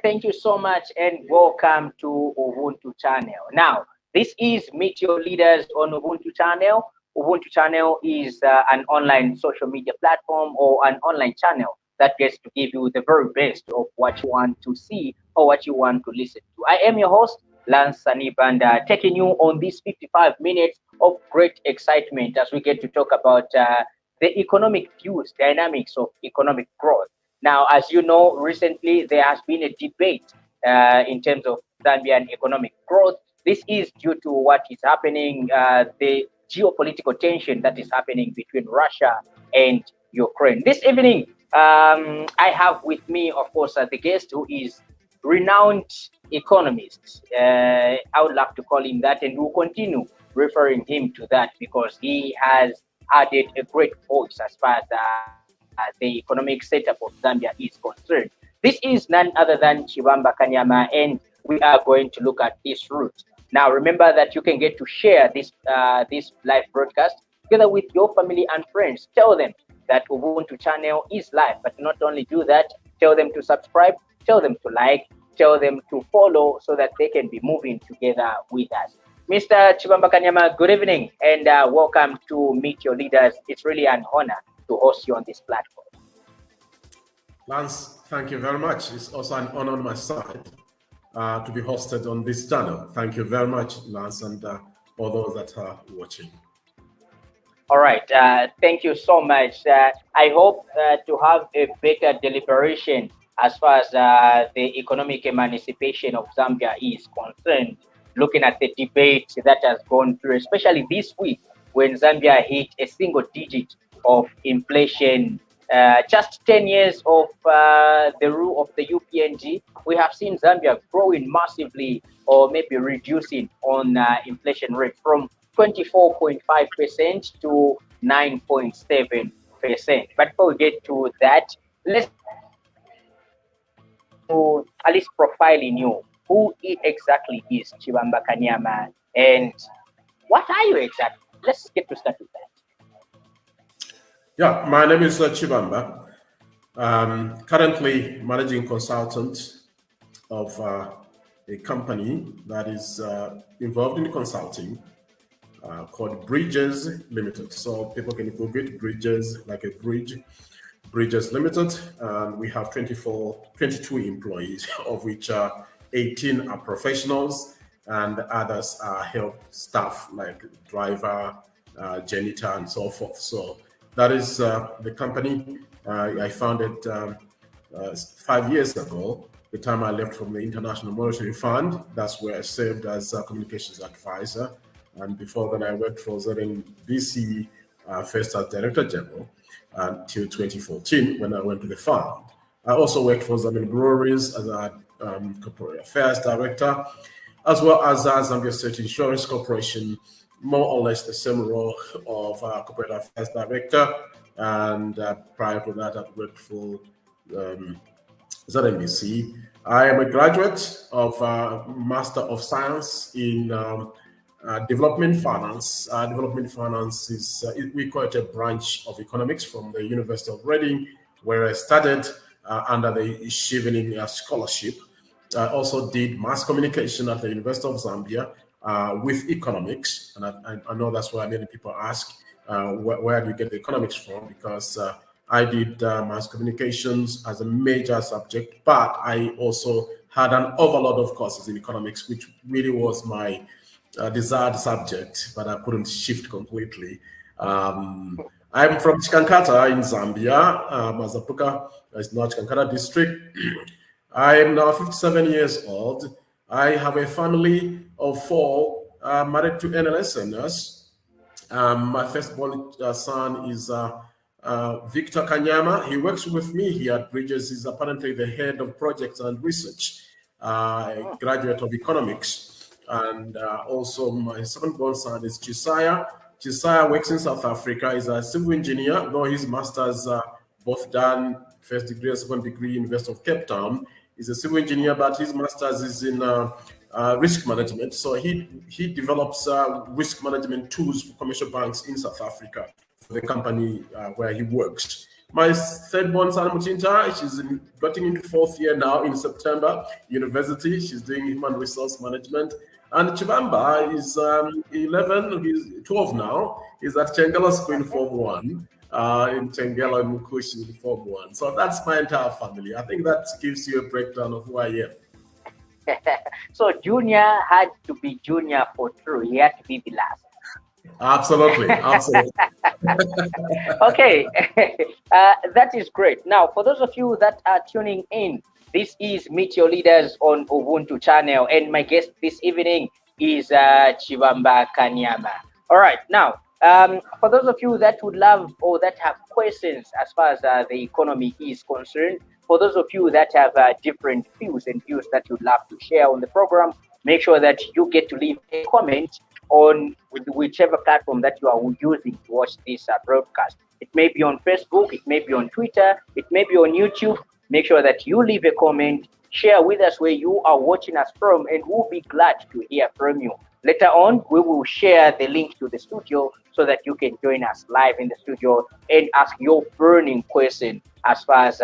thank you so much and welcome to Ubuntu channel. Now, this is Meet Your Leaders on Ubuntu channel. Ubuntu channel is an online social media platform or an online channel that gets to give you the very best of what you want to see or what you want to listen to. I am your host, Lance Sanibanda, taking you on these 55 minutes of great excitement as we get to talk about the economic views, dynamics of economic growth. Now, as you know, recently there has been a debate in terms of Zambian economic growth. This is due to what is happening, the geopolitical tension that is happening between Russia and Ukraine. This evening, I have with me, of course, the guest who is renowned economist. I would love to call him that, and we'll continue referring him to that because he has added a great voice as far as the economic setup of Zambia is concerned. This is none other than Chibamba Kanyama, and we are going to look at this route. Now, remember that you can get to share this live broadcast together with your family and friends. Tell them that Ubuntu channel is live, but not only do that, tell them to subscribe, tell them to like, tell them to follow so that they can be moving together with us. Mr. Chibamba Kanyama, good evening and welcome to Meet Your Leaders. It's really an honor to host you on this platform. Lance, thank you very much. It's also an honor on my side to be hosted on this channel. Thank you very much, Lance, and all those that are watching. All right. Thank you so much. I hope to have a better deliberation as far as the economic emancipation of Zambia is concerned, looking at the debate that has gone through, especially this week when Zambia hit a single digit of inflation. Just 10 years of the rule of the UPNG, we have seen Zambia growing massively or maybe reducing on inflation rate from 24.5% to 9.7%. But before we get to that, let's at least profiling you. Who exactly is Chibamba Kanyama and what are you exactly? Let's get to start with that. Yeah, my name is Chibamba. Currently managing consultant of a company that is involved in consulting called Bridges Limited. So people can Google it, Bridges, like a bridge, Bridges Limited. And we have 22 employees, of which 18 are professionals and others are help staff like driver, janitor, and so forth. So that is the company I founded 5 years ago, the time I left from the International Monetary Fund. That's where I served as a communications advisor. And before then, I worked for ZNBC, first as Director General, until 2014 when I went to the fund. I also worked for Zambian Breweries as a Corporate Affairs Director, as well as Zambia State Insurance Corporation, more or less the same role of Corporate Affairs Director. And prior to that, I worked for ZNBC. I am a graduate of Master of Science in Development Finance. Development Finance is, we call it a branch of economics from the University of Reading, where I studied under the Chevening Scholarship. I also did mass communication at the University of Zambia with economics. And I know that's why many people ask, where do you get the economics from? Because I did mass communications as a major subject, but I also had an overload of courses in economics, which really was my desired subject, but I couldn't shift completely. I'm from Chikankata in Zambia, Mazapuka is not Chikankata district. I am now 57 years old. I have a family of 4, married to NLS nurse. My firstborn son is Victor Kanyama. He works with me here at Bridges. He's apparently the head of projects and research, a graduate of economics. And also my second-born son is Chisaya. Chisaya works in South Africa. He's a civil engineer, though his master's both done, first degree and second degree, University of Cape Town. He's a civil engineer, but his master's is in risk management. So he develops risk management tools for commercial banks in South Africa, for the company where he works. My third born son, Muchinta, she's getting into fourth year now in September, university. She's doing human resource management. And Chibamba is 11, he's 12 now. He's at Chengela School in Form 1. In Chengela and Mukush in Form 1. So that's my entire family. I think that gives you a breakdown of who I am. So Junior had to be Junior for true. He had to be the last. Absolutely. Okay, that is great. Now, for those of you that are tuning in, this is Meet Your Leaders on Ubuntu channel, and my guest this evening is Chibamba Kanyama. All right, now, for those of you that would love or that have questions as far as the economy is concerned, for those of you that have different views that you'd love to share on the program, make sure that you get to leave a comment on whichever platform that you are using to watch this broadcast. It may be on Facebook, it may be on Twitter, it may be on YouTube. Make sure that you leave a comment, share with us where you are watching us from, and we'll be glad to hear from you. Later on, we will share the link to the studio so that you can join us live in the studio and ask your burning question as far as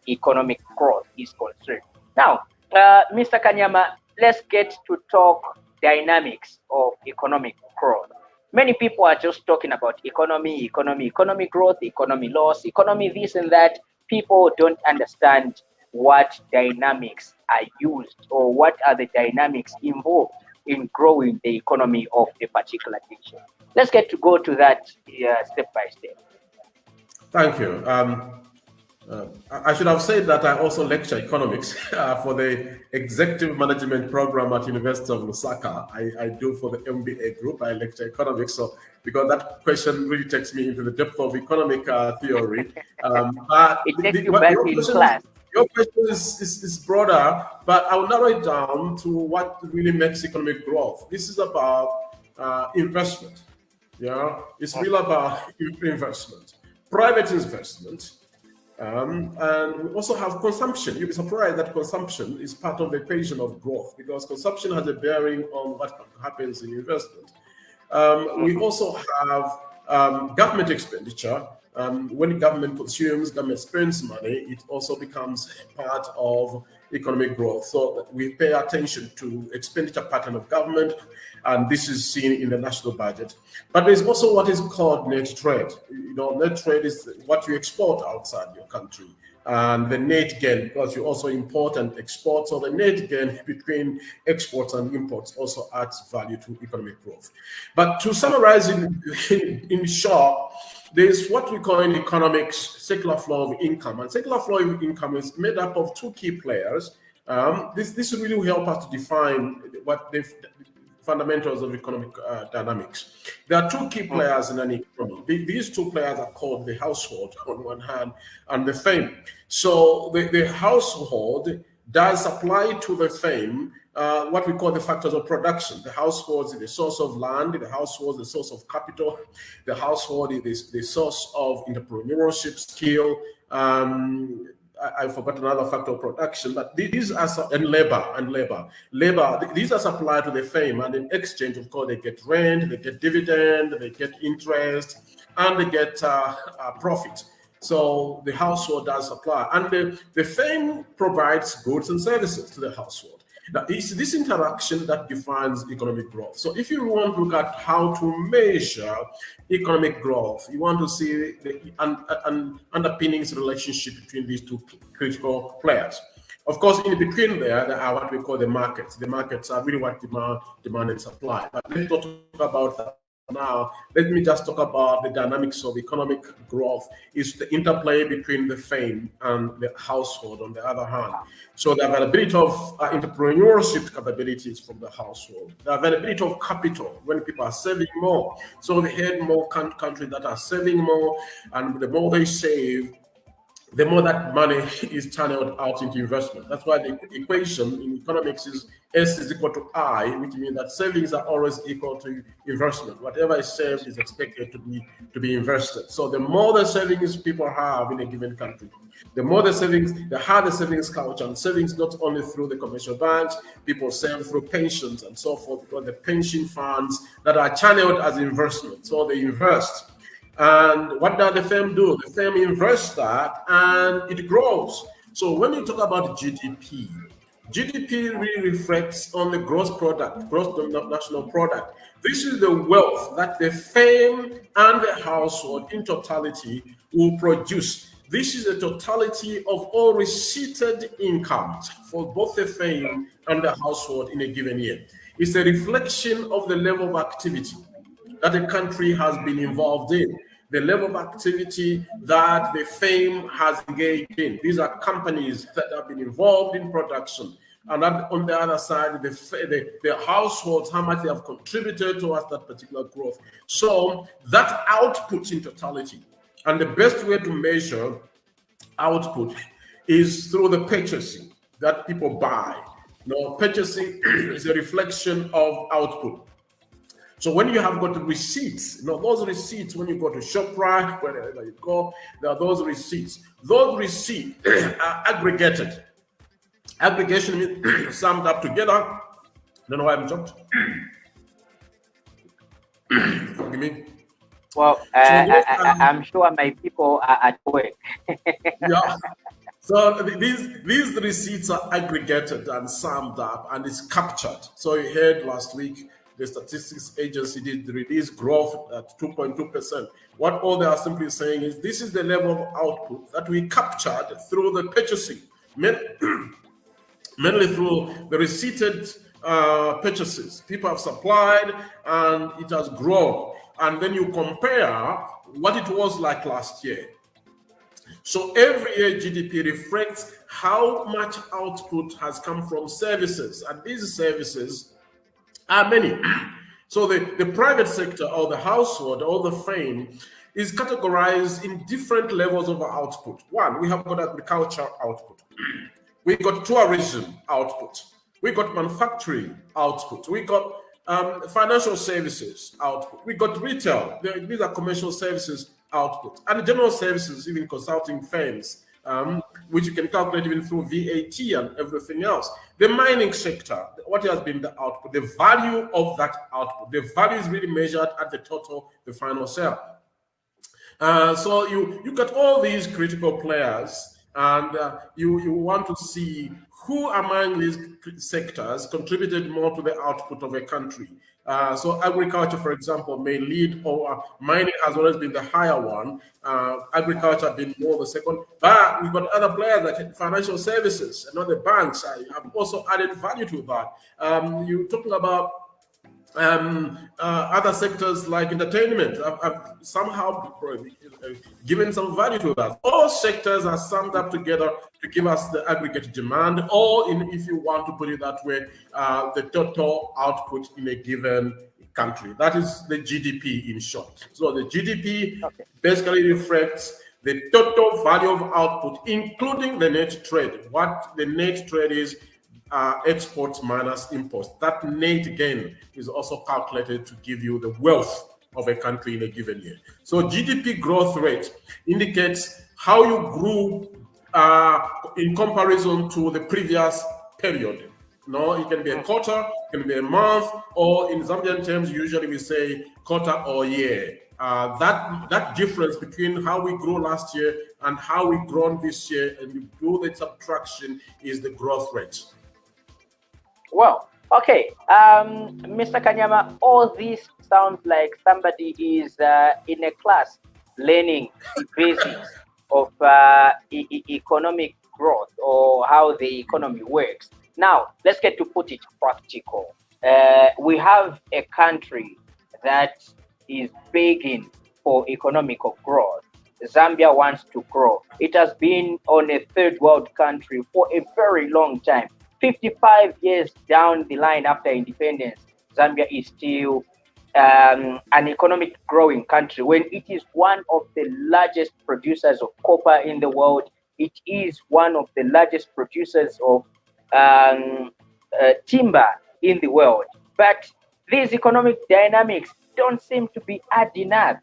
economic growth is concerned. Now, Mr. Kanyama, let's get to talk dynamics of economic growth. Many people are just talking about economy growth, economy loss, economy this and that. People don't understand what dynamics are used or what are the dynamics involved in growing the economy of a particular nation. Let's get to go to that step by step. Thank you. I should have said that I also lecture economics for the executive management program at University of Lusaka. I do for the MBA group. I lecture economics. So because that question really takes me into the depth of economic theory. It takes you back in class. Your question is broader, but I will narrow it down to what really makes economic growth. This is about investment. Yeah, it's really about investment, private investment. And we also have consumption. You'll be surprised that consumption is part of the equation of growth because consumption has a bearing on what happens in investment. We also have government expenditure. When government consumes, government spends money, it also becomes part of economic growth. So we pay attention to expenditure pattern of government, and this is seen in the national budget. But there's also what is called net trade. You know, net trade is what you export outside your country. And the net gain, because you also import and export, so the net gain between exports and imports also adds value to economic growth. But to summarize in short, there's what we call in economics circular flow of income. And circular flow of income is made up of two key players. This really will help us to define what the fundamentals of economic dynamics. There are two key players in an economy. These two players are called the household on one hand and the firm. So the household does supply to the firm what we call the factors of production. The household is the source of land, the household is the source of capital, the household is the source of entrepreneurship skill. I forgot another factor of production, but these are labor. These are supplied to the firm, and in exchange, of course, they get rent, they get dividend, they get interest, and they get profit. So the household does supply, and the firm provides goods and services to the household. Now, it's this interaction that defines economic growth. So if you want to look at how to measure economic growth, you want to see the underpinnings relationship between these two critical players. Of course, in between there are what we call the markets. The markets are really what demand and supply. But let's not talk about that now. Let me just talk about the dynamics of economic growth. Is the interplay between the firm and the household on the other hand. So the availability of entrepreneurship capabilities from the household, the availability of capital when people are saving more. So we had more countries that are saving more, and the more they save, the more that money is channeled out into investment. That's why the equation in economics is S is equal to I, which means that savings are always equal to investment. Whatever is saved is expected to be invested. So the more the savings people have in a given country, the more the savings, the higher the savings culture, and savings not only through the commercial banks, people save through pensions and so forth, because the pension funds that are channeled as investment. So they invest. And what does the firm do? The firm invests that and it grows. So when you talk about GDP really reflects on the gross product, gross national product. This is the wealth that the firm and the household in totality will produce. This is the totality of all receipted incomes for both the firm and the household in a given year. It's a reflection of the level of activity that the country has been involved in, the level of activity that the firm has engaged in. These are companies that have been involved in production. And on the other side, the households, how much they have contributed towards that particular growth. So that output in totality. And the best way to measure output is through the purchasing that people buy. Purchasing is a reflection of output. So when you have got the receipts, those receipts, when you go to ShopRite, wherever you go, there are those receipts. Those receipts are aggregated. Aggregation means summed up together. I don't know why I'm jumped. Forgive me. Well, I'm sure my people are at work. Yeah. So these receipts are aggregated and summed up and it's captured. So you heard last week, the statistics agency did release growth at 2.2%. What all they are simply saying is this is the level of output that we captured through the purchasing, mainly through the receipted purchases. People have supplied and it has grown. And then you compare what it was like last year. So every year GDP reflects how much output has come from services. And these services are many. So the private sector or the household or the firm is categorized in different levels of output. One, we have got agriculture output. We got tourism output. We got manufacturing output. We got financial services output. We got retail. These are commercial services output. And general services, even consulting firms, which you can calculate even through VAT and everything else. The mining sector, what has been the output? The value of that output. The value is really measured at the total, the final sale. So you got all these critical players, and you want to see who among these sectors contributed more to the output of a country. So agriculture, for example, may lead, or mining has always been the higher one. Agriculture being more the second. But we've got other players like financial services and other banks have also added value to that. You're talking about other sectors like entertainment have somehow given some value to that. All sectors are summed up together to give us the aggregate demand, or if you want to put it that way, the total output in a given country. That is the GDP in short. So the GDP basically reflects the total value of output, including the net trade. What the net trade is, exports minus imports. That net gain is also calculated to give you the wealth of a country in a given year. So GDP growth rate indicates how you grew in comparison to the previous period. It can be a quarter, it can be a month, or in Zambian terms, usually we say quarter or year. That difference between how we grew last year and how we grown this year, and you do the subtraction, is the growth rate. Well, okay, Mr. Kanyama, all this sounds like somebody is in a class learning the basics of economic growth or how the economy works. Now, let's get to put it practical. We have a country that is begging for economic growth. Zambia wants to grow. It has been on a third world country for a very long time. 55 years down the line after independence, Zambia is still an economic growing country when it is one of the largest producers of copper in the world. It is one of the largest producers of timber in the world. But these economic dynamics don't seem to be adding up.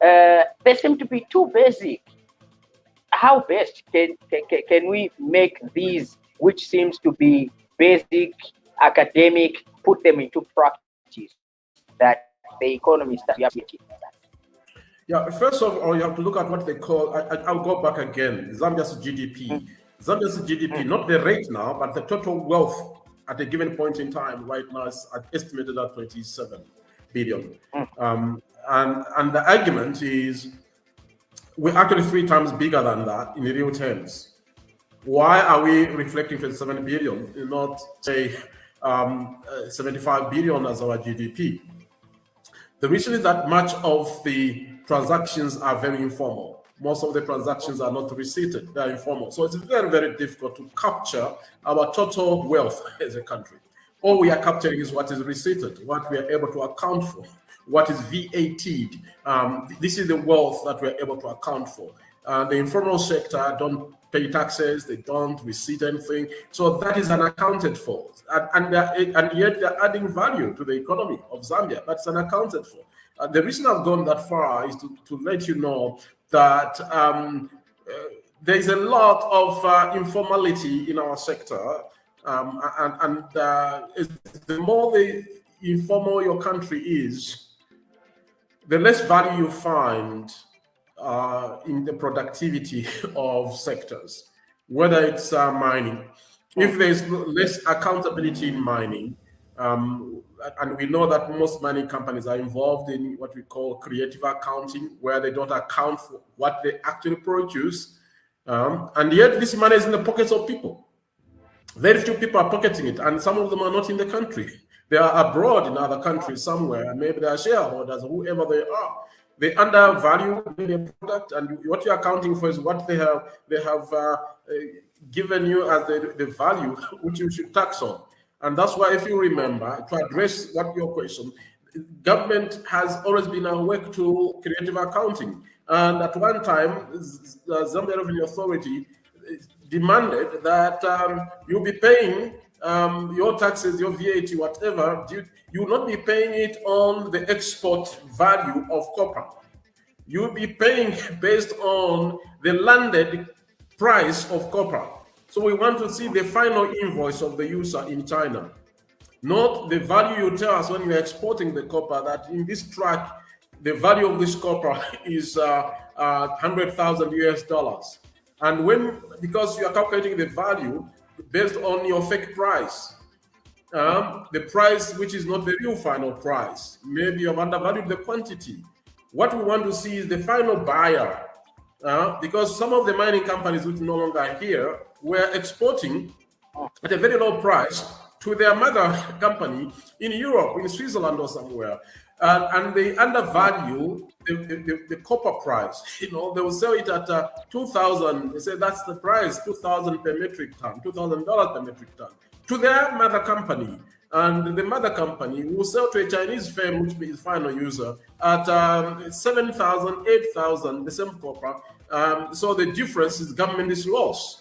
They seem to be too basic. How best can we make these, which seems to be basic, academic, put them into practice that the economy starts to appreciate that? Yeah, first of all, you have to look at what they call, I'll go back again, Zambia's GDP. Zambia's GDP, not the rate now, but the total wealth at a given point in time right now is estimated at 27 billion. And the argument is we're actually 3 times bigger than that in real terms. Why are we reflecting 27 billion and not, say, 75 billion as our GDP? The reason is that much of the transactions are very informal. Most of the transactions are not receipted, they are informal. So it's very, very difficult to capture our total wealth as a country. All we are capturing is what is receipted, what we are able to account for, what is VAT'd. This is the wealth that we are able to account for. The informal sector don't pay taxes, they don't receive anything. So that is unaccounted for. And yet they're adding value to the economy of Zambia, but it's unaccounted for. The reason I've gone that far is to let you know that there is a lot of informality in our sector. The more informal your country is, the less value you find in the productivity of sectors, whether it's mining. If there's less accountability in mining, and we know that most mining companies are involved in what we call creative accounting, where they don't account for what they actually produce, and yet this money is in the pockets of people. Very few people are pocketing it, and some of them are not in the country. They are abroad in other countries somewhere, maybe they are shareholders, whoever they are. They undervalue the product, and what you're accounting for is what they have given you as the value which you should tax on. And that's why, if you remember, to address your question, government has always been awake to creative accounting. And at one time, the Zambia Revenue Authority demanded that you'll be paying your taxes, your VAT, whatever, you will not be paying it on the export value of copper. You'll be paying based on the landed price of copper. So we want to see the final invoice of the user in China, not the value you tell us when you're exporting the copper, that in this track, the value of this copper is $100,000 US. And because you are calculating the value based on your fake price, the price which is not the real final price, maybe you've undervalued the quantity. What we want to see is the final buyer, because some of the mining companies which no longer are here were exporting at a very low price to their mother company in Europe, in Switzerland or somewhere. And they undervalue the copper price. They will sell it at 2,000. They say that's the price, 2,000 per metric ton, $2,000 per metric ton, to their mother company. And the mother company will sell to a Chinese firm, which is final user, at 7,000, 8,000, the same copper. So the difference is government is lost.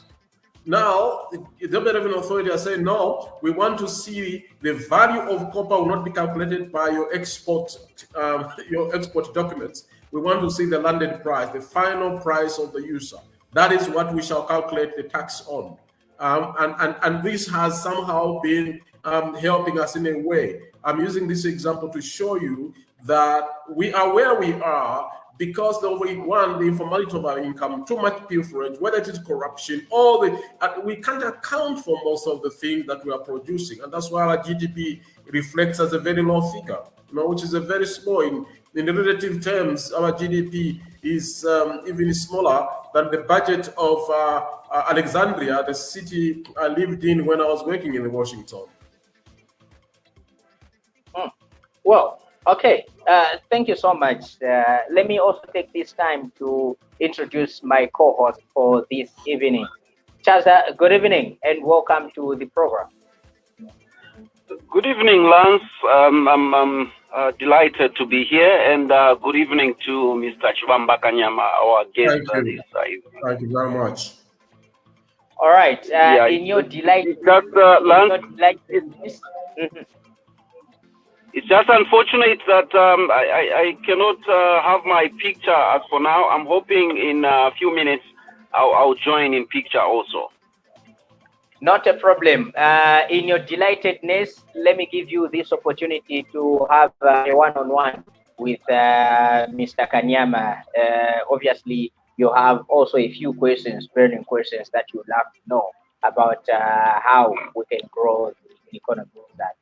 Now, the Zambia Revenue Authority are saying, no, we want to see the value of copper will not be calculated by your export documents. We want to see the landed price, the final price of the user. That is what we shall calculate the tax on. And this has somehow been helping us in a way. I'm using this example to show you that we are where we are because the informality of our income, too much pilferage, whether it is corruption, we can't account for most of the things that we are producing. And that's why our GDP reflects as a very low figure, which is a very small. In relative terms, our GDP is even smaller than the budget of Alexandria, the city I lived in when I was working in Washington. Well, okay. Thank you so much. Let me also take this time to introduce my co-host for this evening. Chaza, good evening and welcome to the program. Good evening, Lance. I'm delighted to be here, and good evening to Mr. Chibamba Kanyama, our guest. Thank you very much. All right. In your delight, it's just unfortunate that I cannot have my picture as for now. I'm hoping in a few minutes I'll join in picture also. Not a problem. In your delightedness, let me give you this opportunity to have a one-on-one with Mr. Kanyama. Obviously, you have also a few questions, burning questions that you would love to know about how we can grow the economy with that.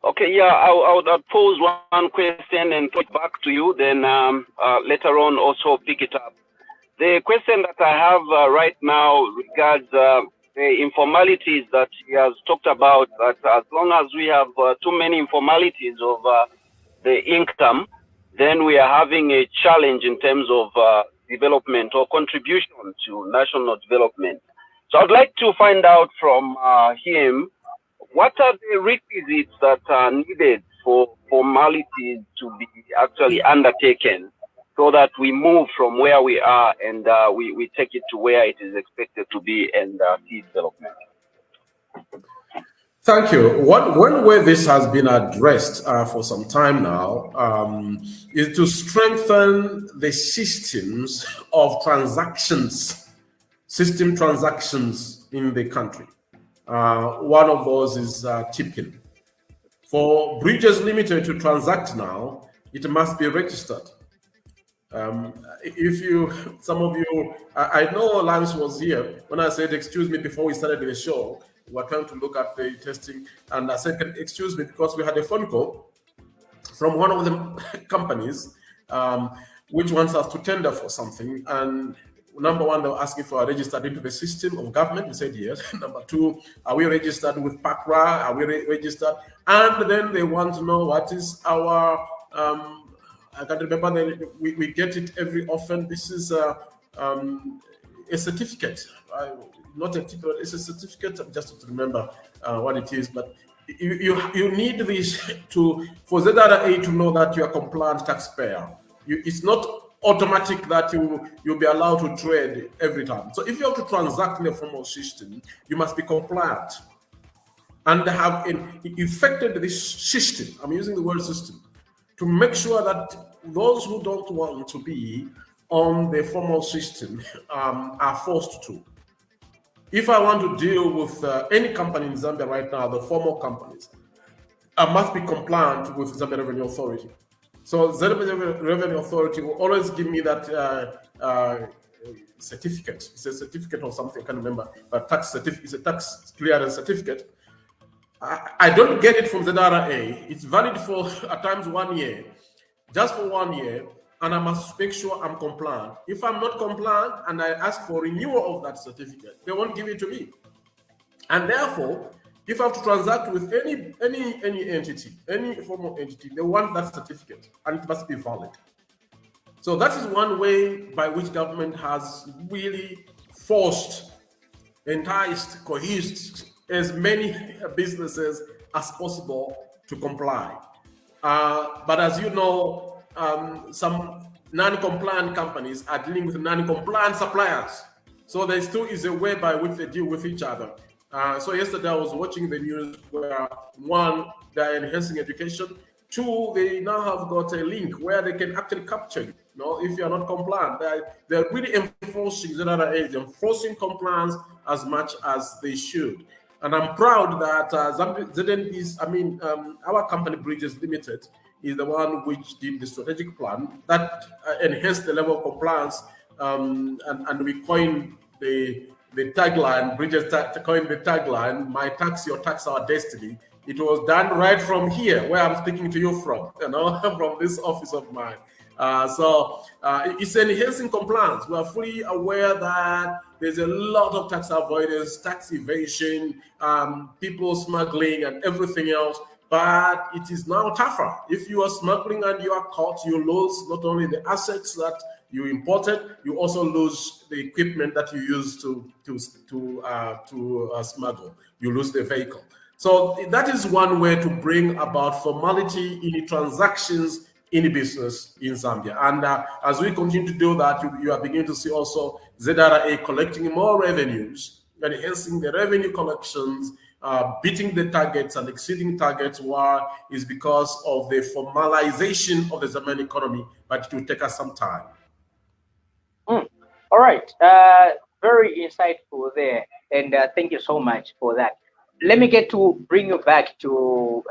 Okay, yeah, I would pose one question and put it back to you, then later on also pick it up. The question that I have right now regards the informalities that he has talked about, that as long as we have too many informalities of the income, then we are having a challenge in terms of development or contribution to national development. So I'd like to find out from him, what are the requisites that are needed for formalities to be actually undertaken so that we move from where we are and we take it to where it is expected to be and see development? Thank you. One way this has been addressed for some time now is to strengthen the systems of transactions, system transactions in the country. One of those is tipping. For Bridges Limited to transact now, it must be registered. Some of you, I know Lance was here when I said, excuse me, before we started the show, we were trying to look at the testing, and I said, excuse me, because we had a phone call from one of the companies which wants us to tender for something. And number one, they were asking for a registered into the system of government. We said yes. Number two, are we registered with PACRA? Are we registered? And then they want to know what is our I can't remember, we get it every often. This is a certificate, not a ticket, it's a certificate, just to remember what it is. But you need this for ZRA to know that you are a compliant taxpayer. It's not automatic that you'll be allowed to trade every time. So if you have to transact in a formal system, you must be compliant. And they have effected this system, I'm using the word system, to make sure that those who don't want to be on the formal system are forced to. If I want to deal with any company in Zambia right now, the formal companies, I must be compliant with Zambia Revenue Authority. So Zambia Revenue Authority will always give me that certificate. It's a certificate or something, I can't remember, but tax certificate. It's a tax clearance certificate. I don't get it from the ZRA. It's valid for at times 1 year, just for 1 year, and I must make sure I'm compliant. If I'm not compliant and I ask for renewal of that certificate, they won't give it to me. And therefore, if I have to transact with any entity, any formal entity, they want that certificate, and it must be valid. So that is one way by which government has really forced, enticed, coerced as many businesses as possible to comply. But as you know, some non-compliant companies are dealing with non-compliant suppliers. So there still is a way by which they deal with each other. So yesterday I was watching the news where one, they're enhancing education. Two, they now have got a link where they can actually capture you. If you're not compliant, they're really enforcing enforcing compliance as much as they should. And I'm proud that ZNB's, our company Bridges Limited is the one which did the strategic plan that enhanced the level of compliance, and we coined the tagline, Bridges coined the tagline, my tax, your tax, our destiny. It was done right from here, where I'm speaking to you from, from this office of mine. So it's enhancing compliance. We are fully aware that there's a lot of tax avoidance, tax evasion, people smuggling and everything else, but it is now tougher. If you are smuggling and you are caught, you lose not only the assets that you imported, you also lose the equipment that you use to smuggle. You lose the vehicle. So that is one way to bring about formality in the transactions in the business in Zambia. And as we continue to do that, you are beginning to see also ZRA collecting more revenues, enhancing the revenue collections, beating the targets and exceeding targets. Why? Is because of the formalization of the Zambian economy, but it will take us some time. All right. Very insightful there. And thank you so much for that. Let me bring you back to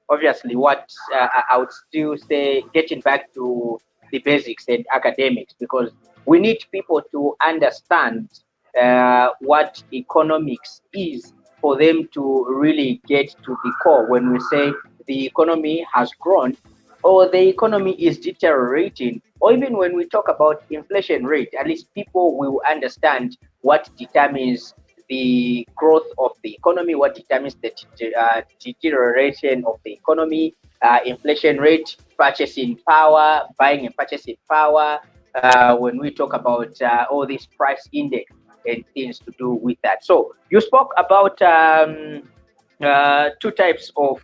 obviously what I would still say, getting back to the basics and academics, because we need people to understand what economics is for them to really get to the core when we say the economy has grown or the economy is deteriorating, or even when we talk about inflation rate, at least people will understand what determines the growth of the economy, what determines the deterioration of the economy, inflation rate, purchasing power, buying and purchasing power, when we talk about all these price index and things to do with that. So you spoke about two types of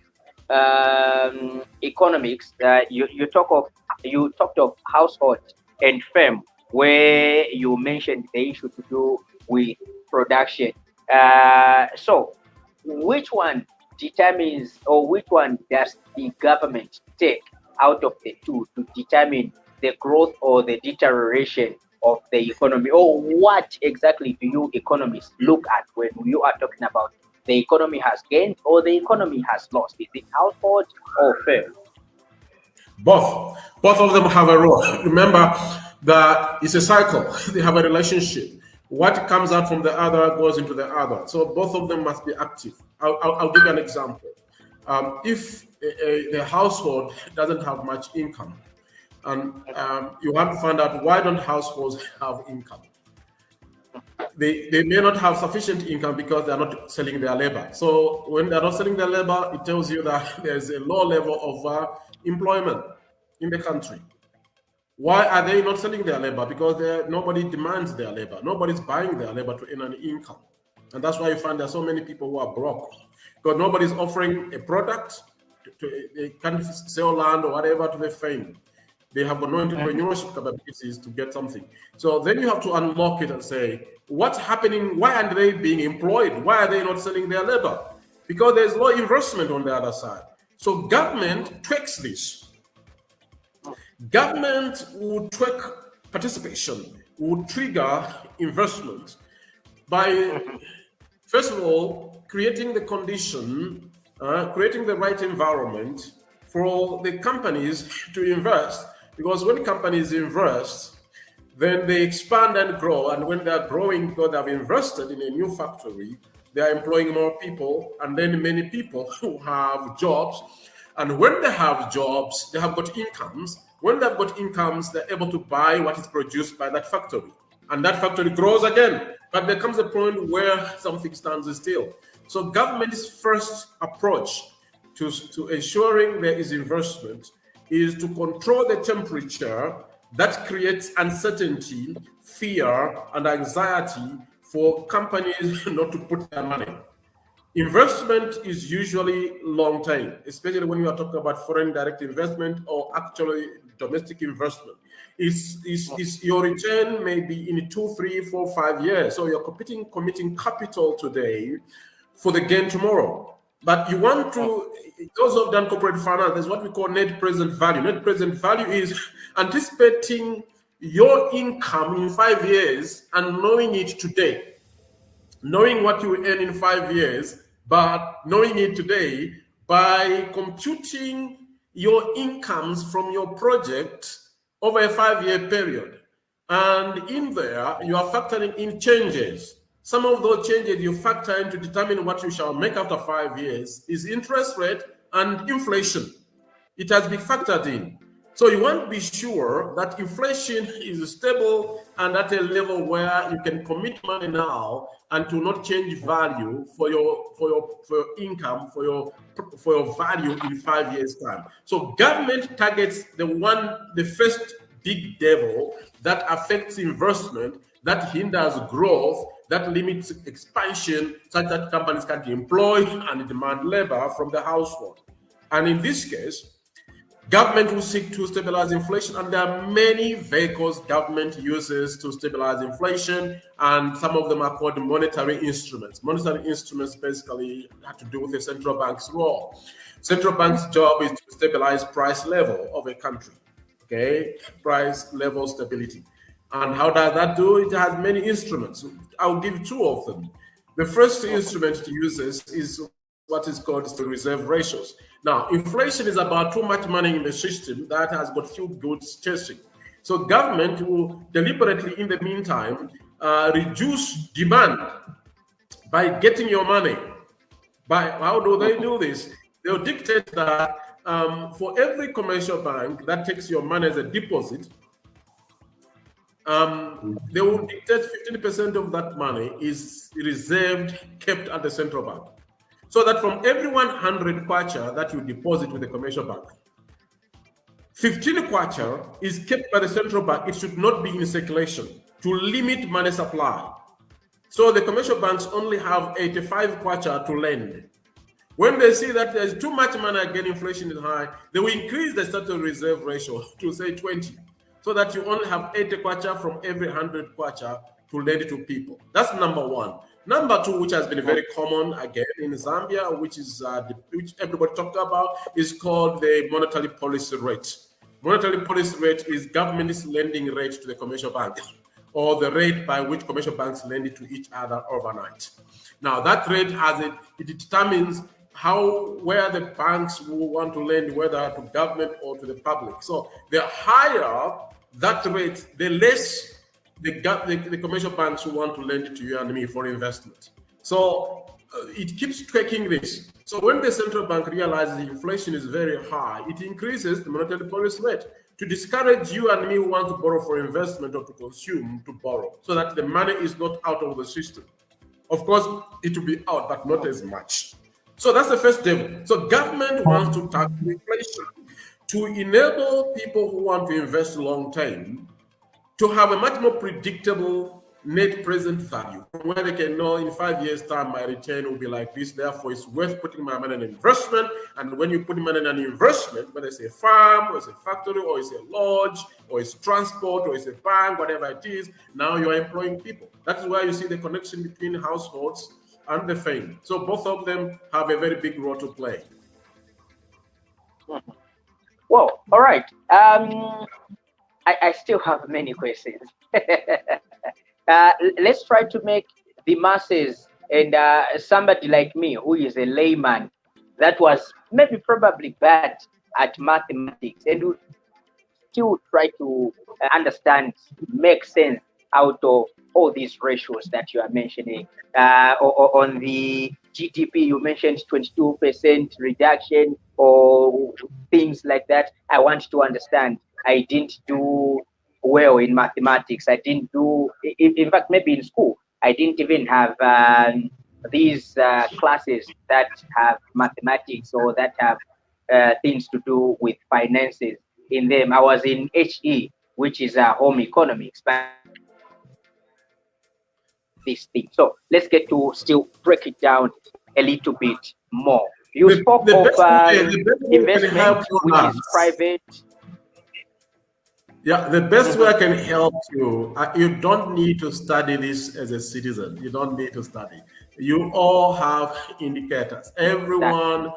economics. You talked of household and firm, where you mentioned the issue to do with production. So which one determines, or which one does the government take out of the two to determine the growth or the deterioration of the economy? Or what exactly do you economists look at when you are talking about the economy has gained or the economy has lost? Is it household or firm? Both. Both of them have a role. Remember that it's a cycle. They have a relationship. What comes out from the other goes into the other. So both of them must be active. I'll give you an example. If the household doesn't have much income, and you have to find out, why don't households have income? They may not have sufficient income because they are not selling their labor. So when they're not selling their labor, it tells you that there's a low level of employment in the country. Why are they not selling their labor? Because nobody demands their labor. Nobody's buying their labor to earn an income. And that's why you find there are so many people who are broke, because nobody's offering a product. They can't sell land or whatever to their fame. They have no entrepreneurship capabilities to get something. So then you have to unlock it and say, what's happening? Why aren't they being employed? Why are they not selling their labor? Because there's no investment on the other side. So government tweaks this. Government would tweak participation, would trigger investment by, first of all, creating the condition, creating the right environment for the companies to invest. Because when companies invest, then they expand and grow. And when they're growing, because they've invested in a new factory, they are employing more people, and then many people who have jobs. And when they have jobs, they have got incomes. When they've got incomes, they're able to buy what is produced by that factory. And that factory grows again. But there comes a point where something stands still. So government's first approach to ensuring there is investment is to control the temperature that creates uncertainty, fear, and anxiety for companies not to put their money. Investment is usually long term, especially when you are talking about foreign direct investment or actually domestic investment. Is your return may be in 2, 3, 4, 5 years. So you're committing capital today for the gain tomorrow. But you want to, those who have done corporate finance, there's what we call net present value. Net present value is anticipating your income in 5 years and knowing it today. Knowing what you will earn in 5 years, but knowing it today by computing your incomes from your project over a 5-year period. And in there, you are factoring in changes. Some of those changes you factor in to determine what you shall make after 5 years is interest rate and inflation. It has been factored in. So you want to be sure that inflation is stable and at a level where you can commit money now and to not change value for your income, for your value in 5 years' time. So government targets the first big devil that affects investment, that hinders growth, that limits expansion, such that companies can employ and demand labor from the household. And in this case, government will seek to stabilize inflation, and there are many vehicles government uses to stabilize inflation, and some of them are called monetary instruments. Monetary instruments basically have to do with the central bank's role. Central bank's job is to stabilize price level of a country, okay? Price level stability. And how does that do? It has many instruments. I'll give 2 of them. The first instrument it uses is what is called the reserve ratios. Now, inflation is about too much money in the system that has got few goods chasing. So government will deliberately, in the meantime, reduce demand by getting your money. By how do they do this? They'll dictate that for every commercial bank that takes your money as a deposit, they will dictate 15% of that money is reserved, kept at the central bank. So that from every 100 kwacha that you deposit with the commercial bank, 15 kwacha is kept by the central bank. It should not be in circulation to limit money supply. So the commercial banks only have 85 kwacha to lend. When they see that there's too much money, again, inflation is high, they will increase the statutory reserve ratio to say 20, so that you only have 80 kwacha from every 100 kwacha to lend to people. That's number one. Number two, which has been very common again in Zambia, which is which everybody talked about, is called the monetary policy rate. Monetary policy rate is government's lending rate to the commercial bank, or the rate by which commercial banks lend it to each other overnight. Now, that rate it determines where the banks will want to lend, whether to government or to the public. So the higher that rate, the less the commercial banks will want to lend it to you and me for investment. So it keeps tracking this. So when the central bank realizes inflation is very high, it increases the monetary policy rate to discourage you and me who want to borrow for investment or to consume to borrow, so that the money is not out of the system. Of course, it will be out, but not as much. So that's the first devil. So government wants to tackle inflation to enable people who want to invest long term to have a much more predictable net present value, where they can know in 5 years' time my return will be like this. Therefore, it's worth putting my money in an investment. And when you put money in an investment, whether it's a farm, or it's a factory, or it's a lodge, or it's transport, or it's a bank, whatever it is, now you are employing people. That is why you see the connection between households and the firm. So both of them have a very big role to play. Well, all right. I still have many questions. Let's try to make the masses and somebody like me, who is a layman, that was maybe probably bad at mathematics, and who still try to understand, make sense out of all these ratios that you are mentioning. On the GDP, you mentioned 22% reduction or things like that. I want to understand. I didn't do well in mathematics. I didn't do, in fact, maybe in school, I didn't even have these classes that have mathematics or that have things to do with finances in them. I was in HE, which is home economics, but this thing. So let's get to still break it down a little bit more. You spoke of investment, which is private. Yeah, the best way I can help you, you don't need to study this as a citizen. You don't need to study. You all have indicators. Everyone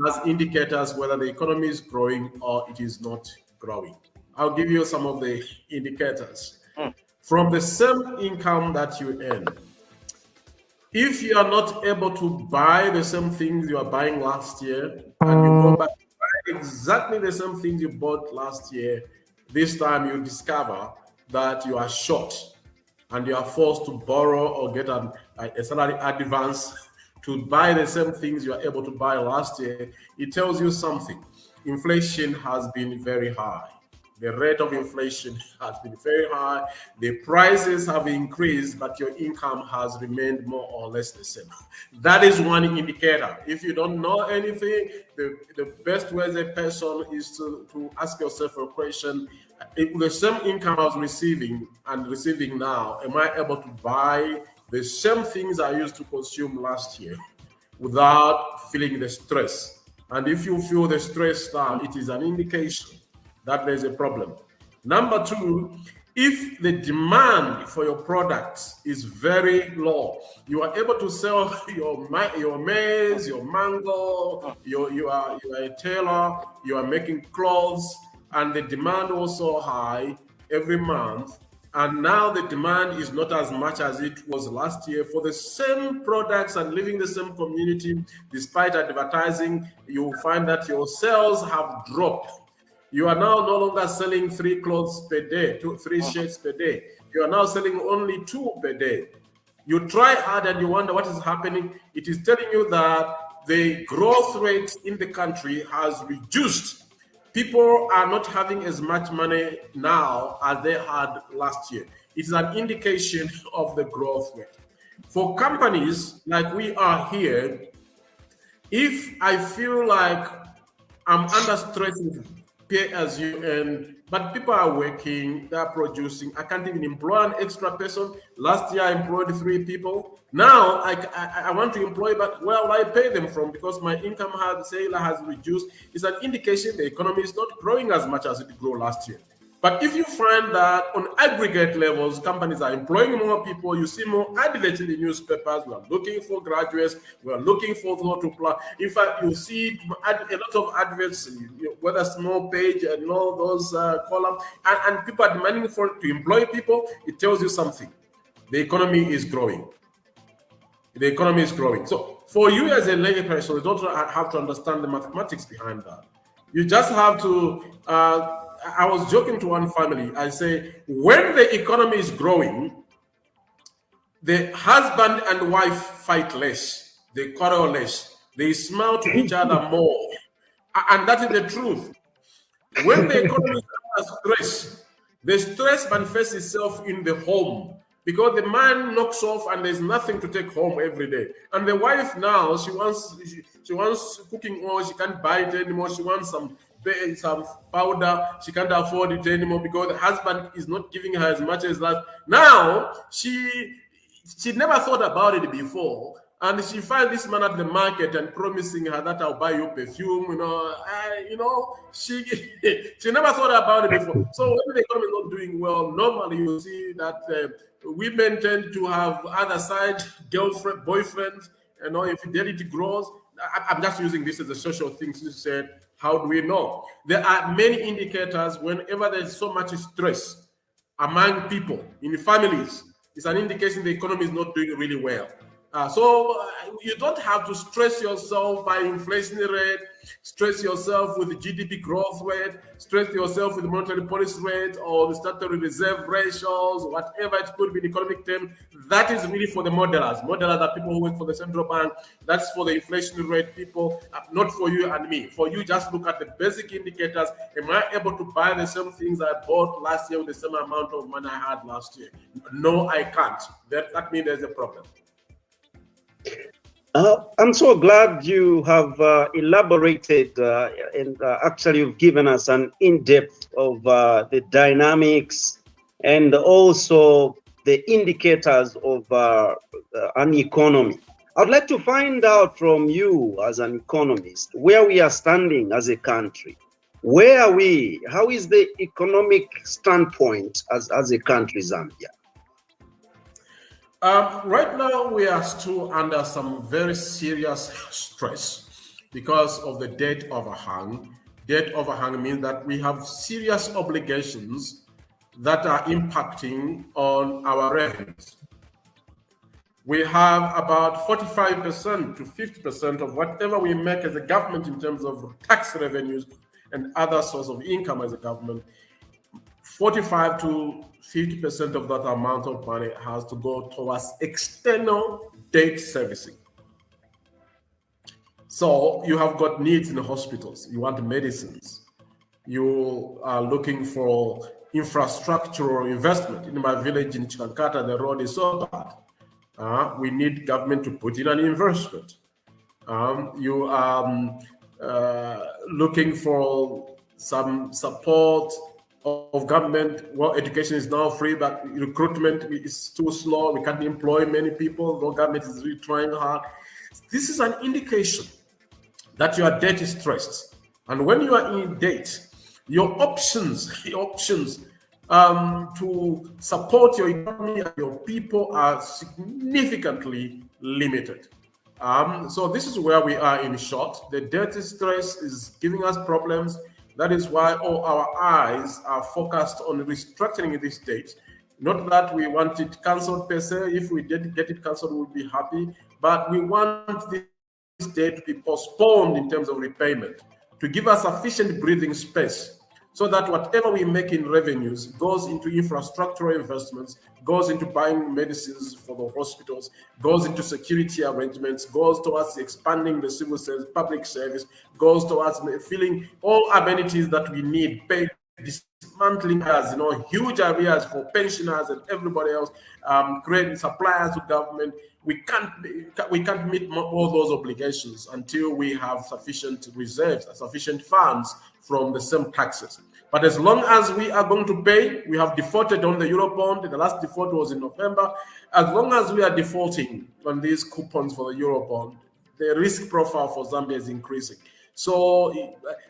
has indicators whether the economy is growing or it is not growing. I'll give you some of the indicators. From the same income that you earn, if you are not able to buy the same things you are buying last year, and you go back to buy exactly the same things you bought last year, this time you discover that you are short and you are forced to borrow or get a salary advance to buy the same things you are able to buy last year. It tells you something. Inflation has been very high. The rate of inflation has been very high. The prices have increased, but your income has remained more or less the same. That is one indicator. If you don't know anything, the best way as a person is to ask yourself a question. If the same income I was receiving and receiving now, am I able to buy the same things I used to consume last year without feeling the stress? And if you feel the stress now, it is an indication that there's a problem. Number two, if the demand for your products is very low, you are able to sell your maize, your mango, you are a tailor, you are making clothes, and the demand also high every month, And now the demand is not as much as it was last year for the same products and living the same community. Despite advertising, you will find that your sales have dropped. You are now no longer selling 3 clothes per day, 3 shirts per day. You are now selling only 2 per day. You try hard and you wonder what is happening. It is telling you that the growth rate in the country has reduced. People are not having as much money now as they had last year. It's an indication of the growth rate. For companies like we are here, if I feel like I'm under stress with pay as you earn, but people are working, they're producing. I can't even employ an extra person. Last year I employed 3 people. Now I want to employ, but where will I pay them from? Because my income has reduced. It's an indication the economy is not growing as much as it grew last year. But if you find that on aggregate levels, companies are employing more people, you see more adverts in the newspapers, we are looking for graduates, we are looking for those to apply. In fact, you see a lot of adverts, whether small page and all those columns, and people are demanding to employ people. It tells you something. The economy is growing. The economy is growing. So for you as a lay person, you don't have to understand the mathematics behind that. You just have to... I was joking to one family. I say, when the economy is growing, the husband and wife fight less, they quarrel less, they smile to each other more. And that is the truth. When the economy is under stress, the stress manifests itself in the home because the man knocks off and there's nothing to take home every day. And the wife now, she wants cooking oil, she can't buy it anymore, she wants some powder, she can't afford it anymore because the husband is not giving her as much as that. Now she never thought about it before, and she finds this man at the market and promising her that I'll buy you perfume. She never thought about it before. So when the economy is not doing well, normally you see that women tend to have other side girlfriend, boyfriends. Infidelity grows. I'm just using this as a social thing. She said, how do we know? There are many indicators. Whenever there's so much stress among people in families, it's an indication the economy is not doing really well. So you don't have to stress yourself by inflation rate, stress yourself with the GDP growth rate, stress yourself with the monetary policy rate or the statutory reserve ratios, whatever it could be in economic terms. That is really for the modelers. Modelers are people who work for the central bank. That's for the inflation rate people, not for you and me. For you, just look at the basic indicators. Am I able to buy the same things I bought last year with the same amount of money I had last year? No, I can't. That means there's a problem. I'm so glad you have elaborated and actually you've given us an in-depth of the dynamics and also the indicators of an economy. I'd like to find out from you as an economist where we are standing as a country. Where are we? How is the economic standpoint as a country, Zambia? Right now, we are still under some very serious stress because of the debt overhang. Debt overhang means that we have serious obligations that are impacting on our revenues. We have about 45% to 50% of whatever we make as a government in terms of tax revenues and other sources of income as a government. 45 to 50% of that amount of money has to go towards external debt servicing. So you have got needs in the hospitals. You want medicines. You are looking for infrastructural investment. In my village in Chikankata, the road is so bad. We need government to put in an investment. You are looking for some support of government. Well, education is now free, but recruitment is too slow. We can't employ many people. The government is really trying hard. This is an indication that your debt is stressed. And when you are in debt, your options to support your economy and your people are significantly limited. So this is where we are in short. The debt stress is giving us problems. That is why all our eyes are focused on restructuring this state. Not that we want it cancelled per se. If we did get it cancelled, we'll be happy. But we want this debt to be postponed in terms of repayment, to give us sufficient breathing space, so that whatever we make in revenues goes into infrastructural investments, goes into buying medicines for the hospitals, goes into security arrangements, goes towards expanding the civil service, public service, goes towards filling all amenities that we need, dismantling areas, huge areas for pensioners and everybody else, creating suppliers to government. We can't meet all those obligations until we have sufficient reserves, sufficient funds from the same taxes. But as long as we are going to pay, we have defaulted on the Eurobond. The last default was in November. As long as we are defaulting on these coupons for the Eurobond, the risk profile for Zambia is increasing. So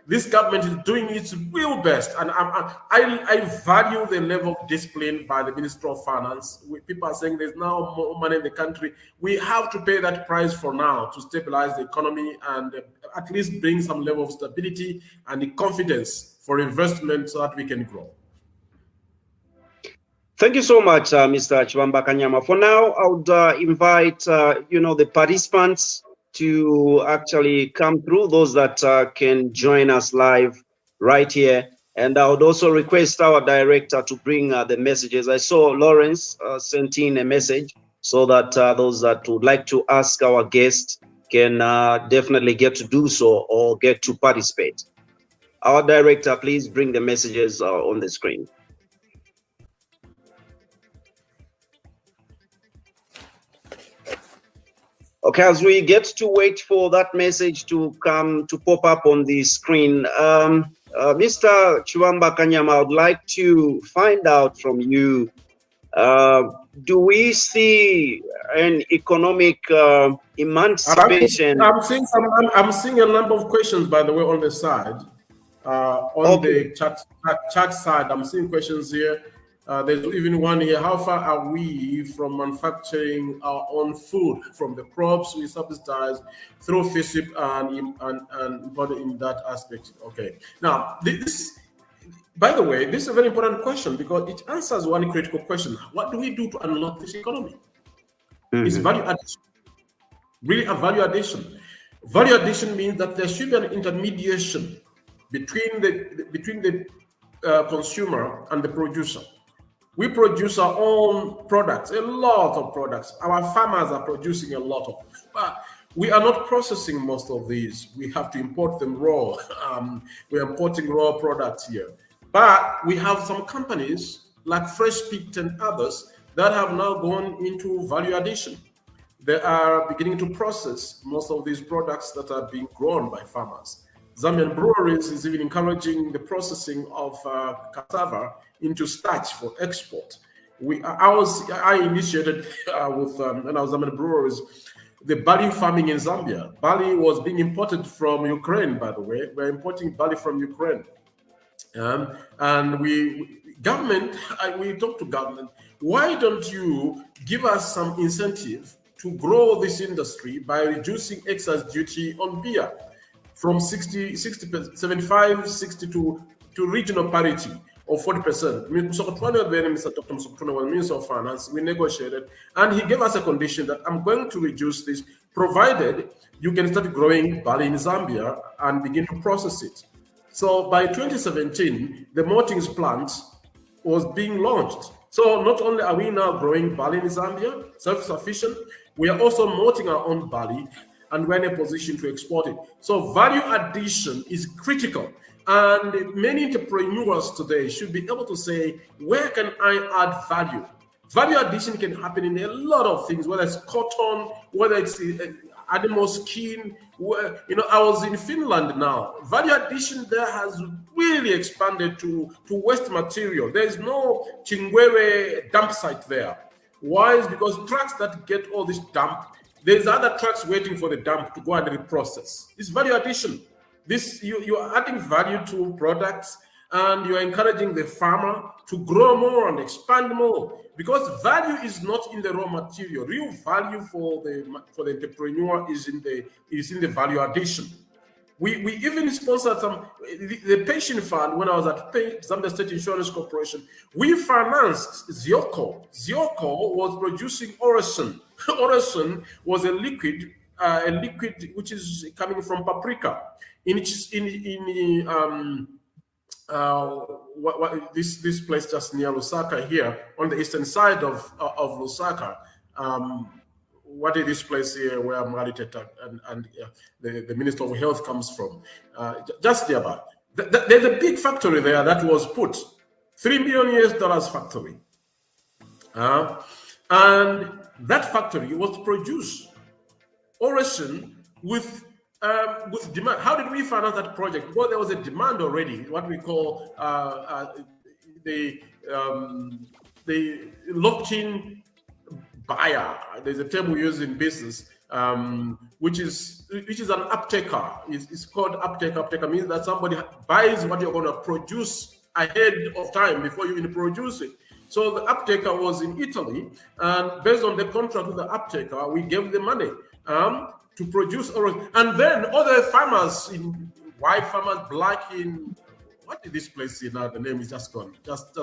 this government is doing its real best, and I value the level of discipline by the Minister of Finance. People are saying there's now more money in the country. We have to pay that price for now to stabilize the economy and at least bring some level of stability and the confidence for investment so that we can grow. Thank you so much, Mr. Chibamba Kanyama. For now, I would invite the participants to actually come through, those that can join us live right here. And I would also request our director to bring the messages. I saw Lawrence sent in a message so that those that would like to ask our guest can definitely get to do so or get to participate. Our director, please bring the messages on the screen. Okay, as we get to wait for that message to come to pop up on the screen, Mr. Chibamba Kanyama, I would like to find out from you, do we see an economic emancipation? I'm seeing a number of questions, by the way, on the side. The chat side, I'm seeing questions here. There's even one here. How far are we from manufacturing our own food from the crops we subsidize through FISIP and body in that aspect? Okay. Now, this, by the way, this is a very important question because it answers one critical question. What do we do to unlock this economy? It's value addition. Really a value addition. Value addition means that there should be an intermediation between the consumer and the producer. We produce our own products, a lot of products. Our farmers are producing a lot of, but we are not processing most of these. We have to import them raw. We're importing raw products here. But we have some companies like Fresh Peat and others that have now gone into value addition. They are beginning to process most of these products that are being grown by farmers. Zambian breweries is even encouraging the processing of cassava into starch for export. I initiated with when I was Zambian breweries the barley farming in Zambia. Barley was being imported from Ukraine, by the way. We're importing barley from Ukraine, and we talk to government. Why don't you give us some incentive to grow this industry by reducing excise duty on beer from 75, 60 to regional parity of 40%. Minister of Finance, we negotiated, and he gave us a condition that I'm going to reduce this, provided you can start growing barley in Zambia and begin to process it. So by 2017, the maltings plant was being launched. So not only are we now growing barley in Zambia, self-sufficient, we are also malting our own barley, and we're in a position to export it. So value addition is critical. And many entrepreneurs today should be able to say, where can I add value? Value addition can happen in a lot of things, whether it's cotton, whether it's animal skin. I was in Finland now. Value addition there has really expanded to waste material. There is no Chingwere dump site there. Why? Is because trucks that get all this dump, there's other trucks waiting for the dump to go and reprocess. It's value addition. This you are adding value to products, and you are encouraging the farmer to grow more and expand more, because value is not in the raw material. Real value for the entrepreneur is in the value addition. We even sponsored some, the pension fund when I was at Zambia State Insurance Corporation. We financed Zioko. Zioko was producing Orison. Orison was a liquid which is coming from paprika. This place just near Lusaka here on the eastern side of Lusaka. What is this place here where Mariteta and the Minister of Health comes from? Just nearby. There's a big factory there that was put, $3 million factory. And that factory was to produce Orison with demand. How did we finance that project? Well, there was a demand already, what we call the locked-in buyer. There's a term we use in business, which is an uptaker. It's called uptaker. Uptaker means that somebody buys what you're going to produce ahead of time before you even produce it. So the uptaker was in Italy, and based on the contract with the uptaker, we gave the money to produce Orison. And then other farmers, in white farmers, black in, what is this place here now? The name is just gone. Just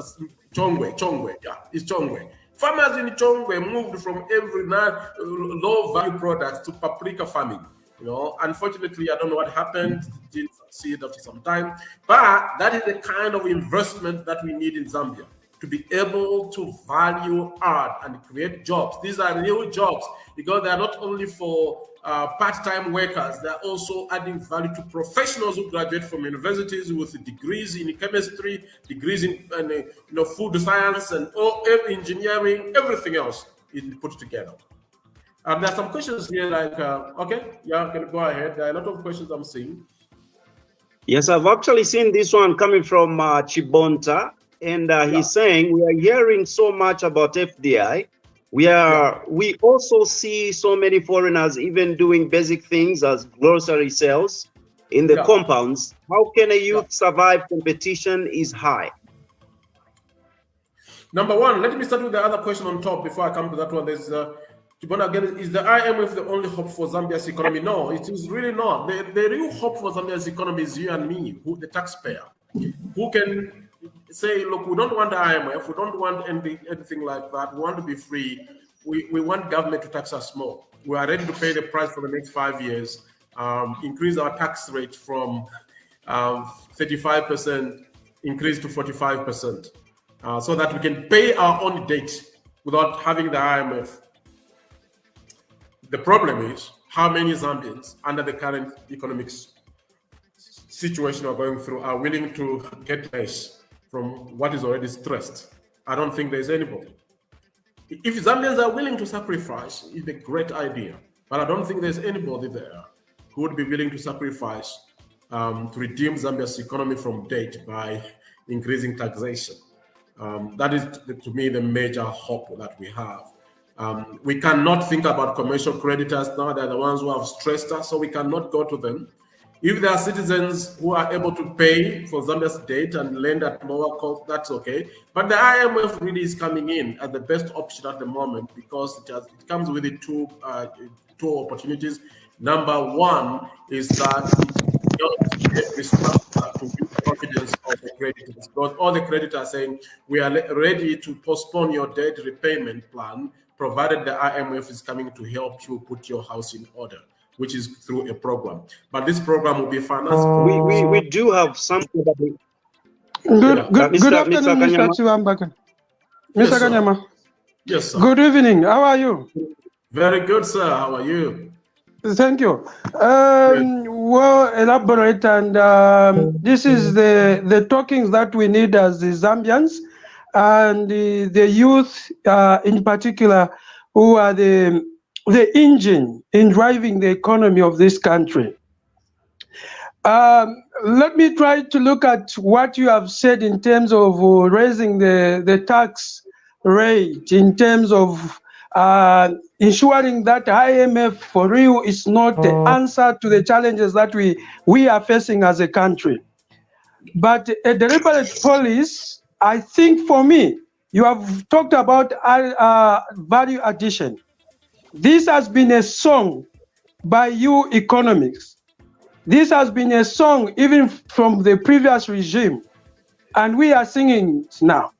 Chongwe. Yeah, it's Chongwe. Farmers in Chongwe moved from every low-value products to paprika farming. Unfortunately, I don't know what happened. Didn't succeed after some time. But that is the kind of investment that we need in Zambia, to be able to value art and create jobs. These are real jobs because they are not only for part-time workers, they are also adding value to professionals who graduate from universities with degrees in chemistry, degrees in food science, and engineering, everything else is put together. There are some questions here like, okay, yeah, can go ahead. There are a lot of questions I'm seeing. Yes, I've actually seen this one coming from Chibonta, and he's saying, we are hearing so much about FDI. We also see so many foreigners even doing basic things as grocery sales in the compounds. How can a youth survive? Competition is high. Number one, let me start with the other question on top before I come to that one. There's again, is the IMF the only hope for Zambia's economy? No, it is really not. The real hope for Zambia's economy is you and me, the taxpayer, who can say, look, we don't want the IMF, we don't want anything like that. We want to be free. We want government to tax us more. We are ready to pay the price for the next 5 years, increase our tax rate from 35%, increase to 45%, so that we can pay our own debt without having the IMF. The problem is how many Zambians, under the current economic situation we're going through, are willing to get less from what is already stressed. I don't think there's anybody. If Zambians are willing to sacrifice, it's a great idea. But I don't think there's anybody there who would be willing to sacrifice to redeem Zambia's economy from debt by increasing taxation. That is, to me, the major hope that we have. We cannot think about commercial creditors now. They're the ones who have stressed us, so we cannot go to them. If there are citizens who are able to pay for Zambia's debt and lend at lower cost, that's okay. But the IMF really is coming in as the best option at the moment because it comes with two opportunities. Number one is that it helps to build confidence of the creditors, because all the creditors are saying we are ready to postpone your debt repayment plan, provided the IMF is coming to help you put your house in order, which is through a program. But this program will be financed. We do have some. Good afternoon, Mr. Chibamba. Mr. Kanyama. Yes, sir. Good evening. How are you? Very good, sir. How are you? Thank you. Well, elaborate, and this is the talkings that we need as the Zambians and the youth in particular, who are the engine in driving the economy of this country. Let me try to look at what you have said in terms of raising the tax rate, in terms of ensuring that IMF for real is not the answer to the challenges that we are facing as a country. But a deliberate policy, I think for me, you have talked about value addition. This has been a song by you economists. This has been a song even from the previous regime, and we are singing it now.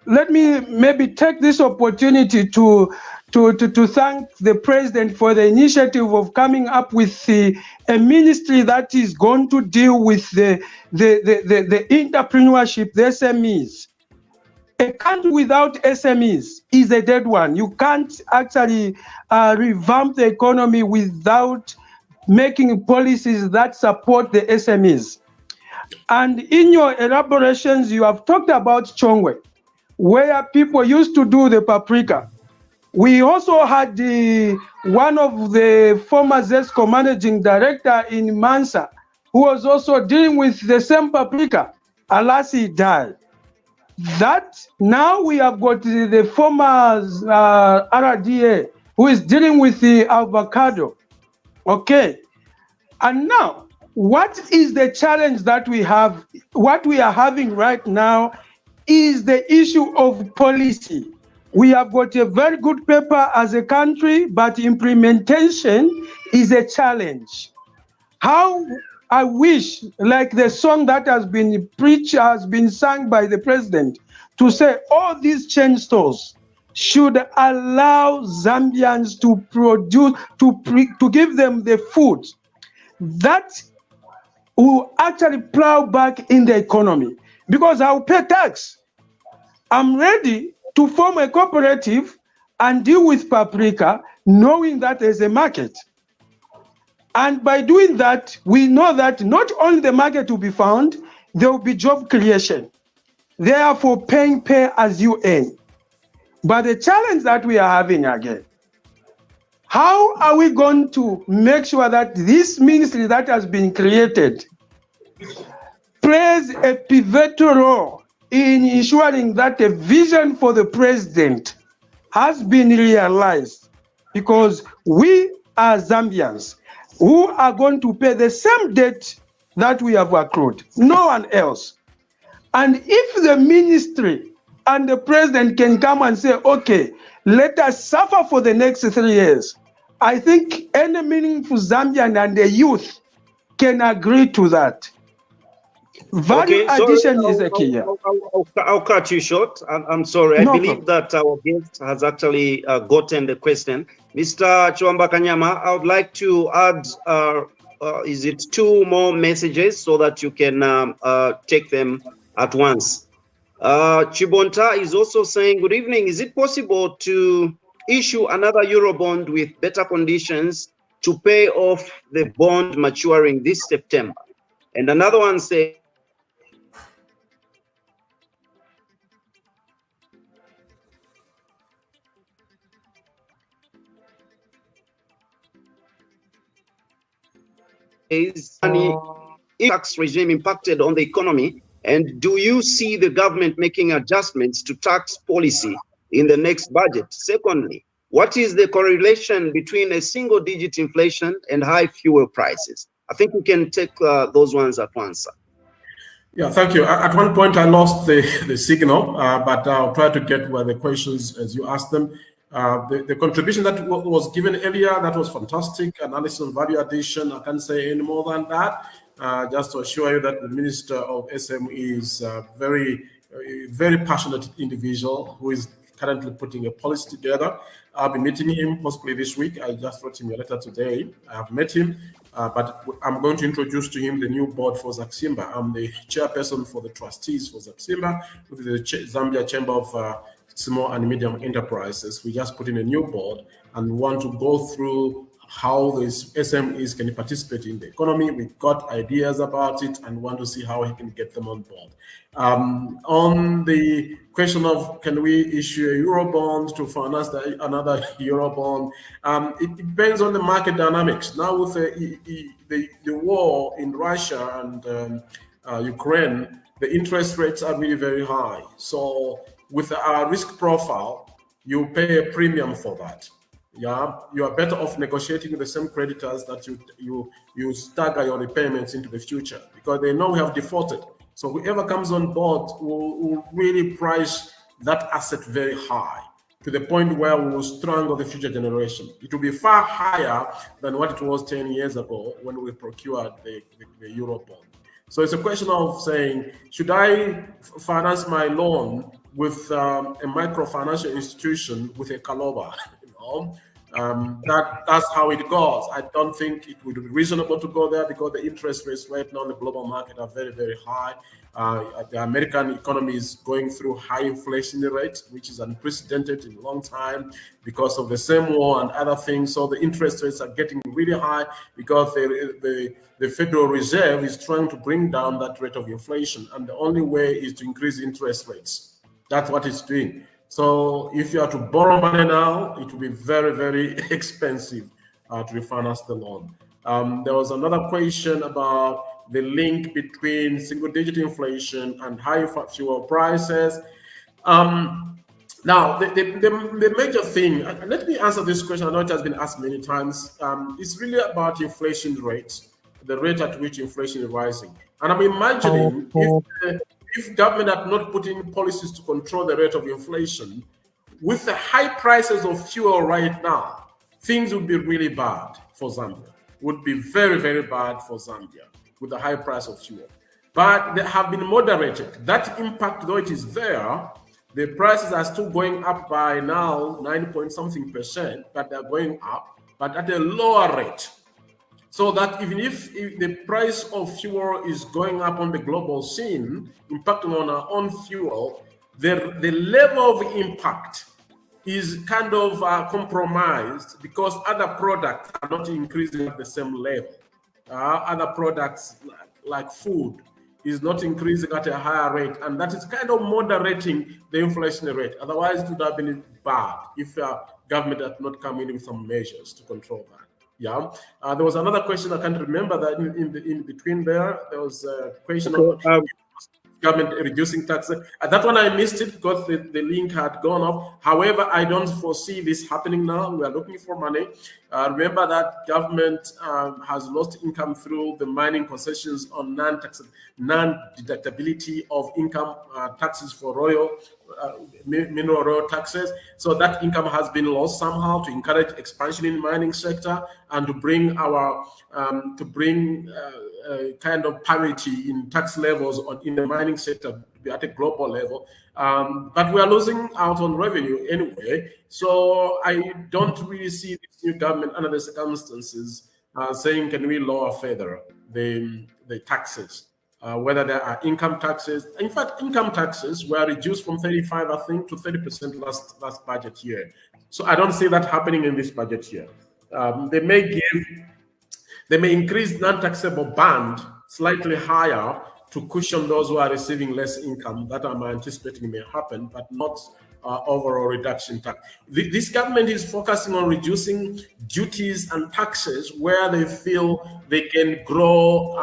Let me maybe take this opportunity to thank the president for the initiative of coming up with a ministry that is going to deal with the entrepreneurship, the SMEs. A country without SMEs is a dead one. You can't actually revamp the economy without making policies that support the SMEs. And in your elaborations, you have talked about Chongwe, where people used to do the paprika. We also had one of the former ZESCO managing director in Mansa, who was also dealing with the same paprika. Alas, he died. That now we have got the former RDA, who is dealing with the avocado. Okay. And now, what is the challenge that we have? What we are having right now is the issue of policy. We have got a very good paper as a country, but implementation is a challenge. How I wish, like the song that has been preached, has been sung by the president, to say all these chain stores should allow Zambians to produce, to give them the food that will actually plow back in the economy, because I'll pay tax. I'm ready to form a cooperative and deal with paprika, knowing that there's a market. And by doing that, we know that not only the market will be found, there will be job creation. Therefore, pay as you earn. But the challenge that we are having again, how are we going to make sure that this ministry that has been created plays a pivotal role in ensuring that a vision for the president has been realized? Because we are Zambians who are going to pay the same debt that we have accrued, no one else. And if the ministry and the president can come and say, okay, let us suffer for the next 3 years, I think any meaningful Zambian and the youth can agree to that. Value addition is a key. I'll cut you short. I'm sorry. I believe that our guest has actually gotten the question. Mr. Chibamba Kanyama, I would like to add, is it 2 more messages so that you can take them at once? Chibonta is also saying, good evening. Is it possible to issue another Eurobond with better conditions to pay off the bond maturing this September? And another one says, is any tax regime impacted on the economy, and do you see the government making adjustments to tax policy in the next budget? Secondly, what is the correlation between a single-digit inflation and high fuel prices? I think we can take those ones at once, sir. Yeah, thank you. At one point, I lost the signal, but I'll try to get where the questions as you asked them. The contribution that was given earlier, that was fantastic. Analysis on value addition, I can't say any more than that. Just to assure you that the Minister of SME is a very passionate individual who is currently putting a policy together. I'll be meeting him possibly this week. I just wrote him a letter today. I have met him, but I'm going to introduce to him the new board for Zaksimba. I'm the chairperson for the trustees for Zaksimba, with the Zambia Chamber of Small and Medium Enterprises. We just put in a new board and want to go through how these SMEs can participate in the economy. We've got ideas about it and want to see how we can get them on board. On the question of can we issue a Eurobond to finance another Eurobond, it depends on the market dynamics. Now with the war in Russia and Ukraine, the interest rates are really very high. So with our risk profile, you pay a premium for that. Yeah, you are better off negotiating with the same creditors that you stagger your repayments into the future, because they know we have defaulted. So whoever comes on board will really price that asset very high to the point where we will strangle the future generation. It will be far higher than what it was 10 years ago when we procured the Eurobond. So it's a question of saying, should I finance my loan with a microfinancial institution with a Kaloba? That's how it goes. I don't think it would be reasonable to go there because the interest rates right now in the global market are very, very high. The American economy is going through high inflation rate, which is unprecedented in a long time because of the same war and other things. So the interest rates are getting really high because the Federal Reserve is trying to bring down that rate of inflation. And the only way is to increase interest rates. That's what it's doing. So if you are to borrow money now, it will be very, very expensive to refinance the loan. There was another question about the link between single-digit inflation and high fuel prices. Now, the major thing, let me answer this question. I know it has been asked many times. It's really about inflation rates, the rate at which inflation is rising. And I'm imagining if government had not put in policies to control the rate of inflation, with the high prices of fuel right now, things would be really bad for Zambia. Would be very, very bad for Zambia with the high price of fuel. But they have been moderated. That impact, though it is there, the prices are still going up by now 9.something%, but they're going up, but at a lower rate. So that even if the price of fuel is going up on the global scene, impacting on our own fuel, the level of impact is kind of compromised because other products are not increasing at the same level. Other products like food is not increasing at a higher rate, and that is kind of moderating the inflation rate. Otherwise, it would have been bad if government had not come in with some measures to control that. Yeah. There was another question I can't remember that in between there. There was a question of government reducing taxes. That one I missed it because the link had gone off. However, I don't foresee this happening now. We are looking for money. Remember that government has lost income through the mining concessions on non-deductibility of income taxes for mineral royal taxes. So that income has been lost somehow to encourage expansion in mining sector and to bring kind of parity in tax levels in the mining sector at a global level. But we are losing out on revenue anyway. So I don't really see this new government under the circumstances saying, can we lower further the taxes? Whether there are income taxes. In fact, income taxes were reduced from 35, I think, to 30% last budget year. So I don't see that happening in this budget year. They may increase non-taxable band slightly higher to cushion those who are receiving less income. That I'm anticipating may happen, but not overall reduction tax. This government is focusing on reducing duties and taxes where they feel they can grow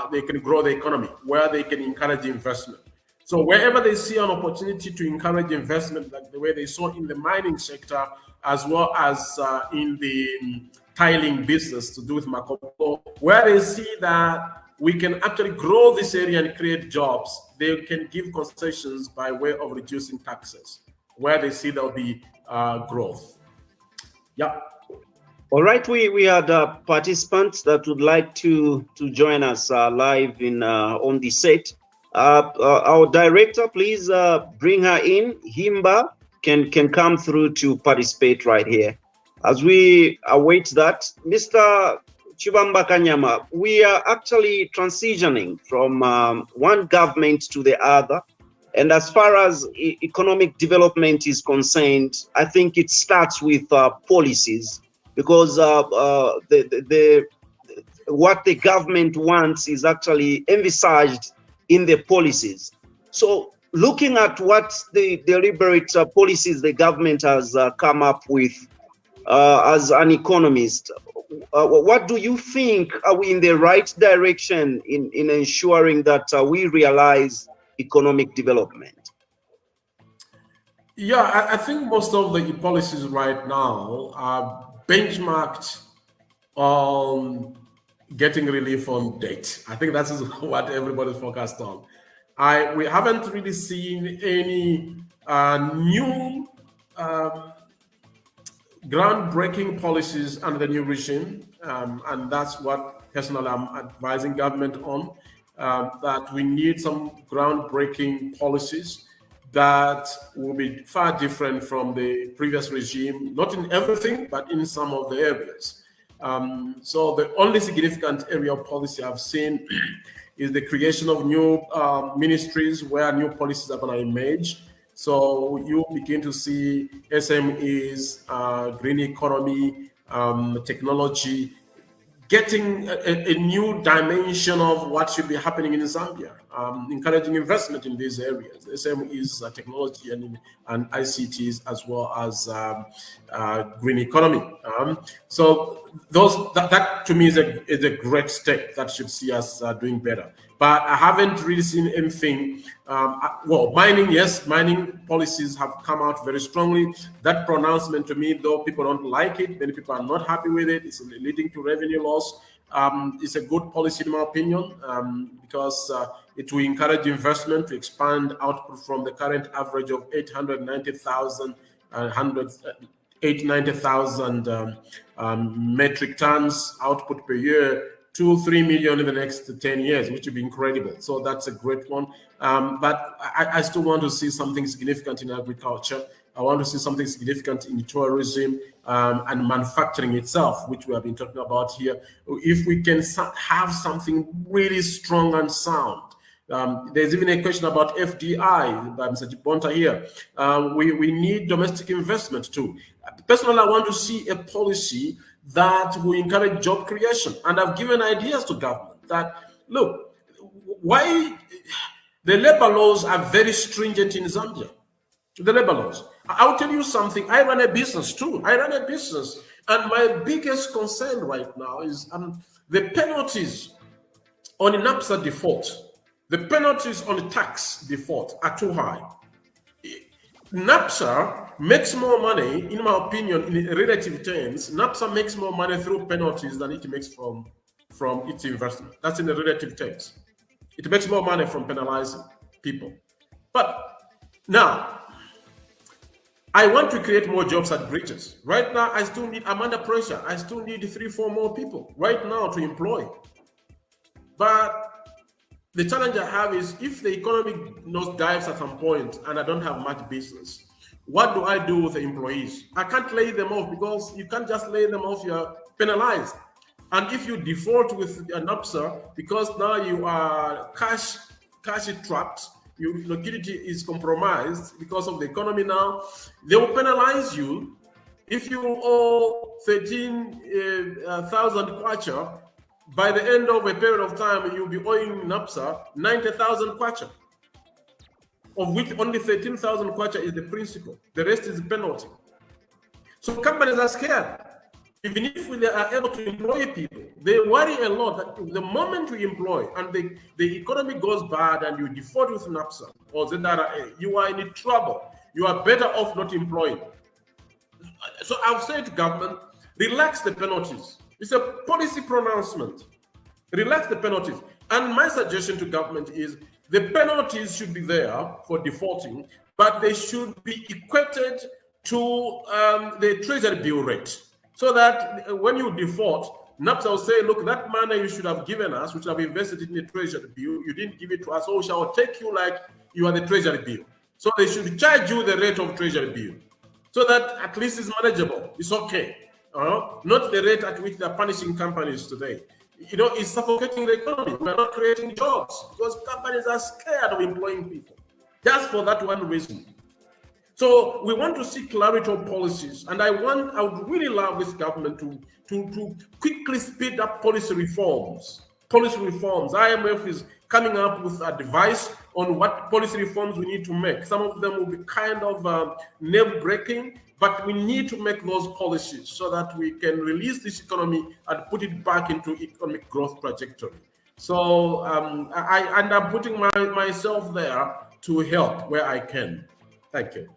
the economy, where they can encourage investment. So wherever they see an opportunity to encourage investment, like the way they saw in the mining sector, as well as in the tiling business to do with Makopo, where they see that we can actually grow this area and create jobs, they can give concessions by way of reducing taxes, where they see there'll be growth. Yeah. All right, we had participants that would like to join us live on the set. Our director, please bring her in. Himba can come through to participate right here. As we await that, Mr. Chibamba Kanyama, we are actually transitioning from one government to the other. And as far as economic development is concerned, I think it starts with policies, because what the government wants is actually emphasized in the policies. So looking at what the deliberate policies the government has come up with, as an economist, what do you think? Are we in the right direction in ensuring that we realize economic development? Yeah, I think most of the policies right now are benchmarked on getting relief on debt. I think that is what everybody's focused on. We haven't really seen any new groundbreaking policies under the new regime, and that's what personally I'm advising government on, that we need some groundbreaking policies that will be far different from the previous regime, not in everything, but in some of the areas. So the only significant area of policy I've seen is the creation of new ministries where new policies are going to emerge. So you begin to see SMEs, green economy, technology, getting a new dimension of what should be happening in Zambia, encouraging investment in these areas, SMEs, technology, and ICTs, as well as green economy. So that to me is a great step that should see us doing better. But I haven't really seen anything. Well, mining, yes, mining policies have come out very strongly. That pronouncement to me, though people don't like it, many people are not happy with it. It's leading to revenue loss. It's a good policy in my opinion, because it will encourage investment to expand output from the current average of 890,000 metric tons output per year to 3 million in the next 10 years, which would be incredible. So that's a great one. But I still want to see something significant in agriculture. I want to see something significant in tourism and manufacturing itself, which we have been talking about here. If we can have something really strong and sound. There's even a question about FDI by Mr. Chibamba here. We need domestic investment too. Personally, I want to see a policy that will encourage job creation. And I've given ideas to government that, look, why the labor laws are very stringent in Zambia. The labor laws. I'll tell you something. I run a business too. And my biggest concern right now is the penalties on NAPSA default. The penalties on tax default are too high. NAPSA makes more money, in my opinion, in relative terms. NAPSA makes more money through penalties than it makes from its investment. That's in the relative terms. It makes more money from penalizing people. But now, I want to create more jobs at bridges. Right now, I'm under pressure. I still need 3-4 more people right now to employ. But the challenge I have is if the economy dives at some point and I don't have much business, what do I do with the employees? I can't lay them off because you can't just lay them off, you're penalized. And if you default with an NAPSA, because now you are cash trapped, your liquidity is compromised because of the economy now, they will penalize you. If you owe 13,000 kwacha, by the end of a period of time, you'll be owing NAPSA 90,000 kwacha, of which only 13,000 kwacha is the principal. The rest is the penalty. So companies are scared. Even if they are able to employ people, they worry a lot that the moment you employ and the economy goes bad and you default with NAPSA or ZRA, you are in trouble. You are better off not employing. So I've said to government, relax the penalties. It's a policy pronouncement. Relax the penalties. And my suggestion to government is the penalties should be there for defaulting, but they should be equated to the treasury bill rate. So that when you default, NAPSA will say, look, that money you should have given us, which have invested in the treasury bill, you didn't give it to us, so we shall take you like you are the treasury bill. So they should charge you the rate of treasury bill. So that at least it's manageable. It's okay. Not the rate at which they're punishing companies today. It's suffocating the economy. We're not creating jobs because companies are scared of employing people. Just for that one reason. So we want to see clarity of policies, and I would really love this government to quickly speed up policy reforms. IMF is coming up with advice on what policy reforms we need to make. Some of them will be kind of nerve-breaking, but we need to make those policies so that we can release this economy and put it back into economic growth trajectory. So I'm putting myself there to help where I can. Thank you.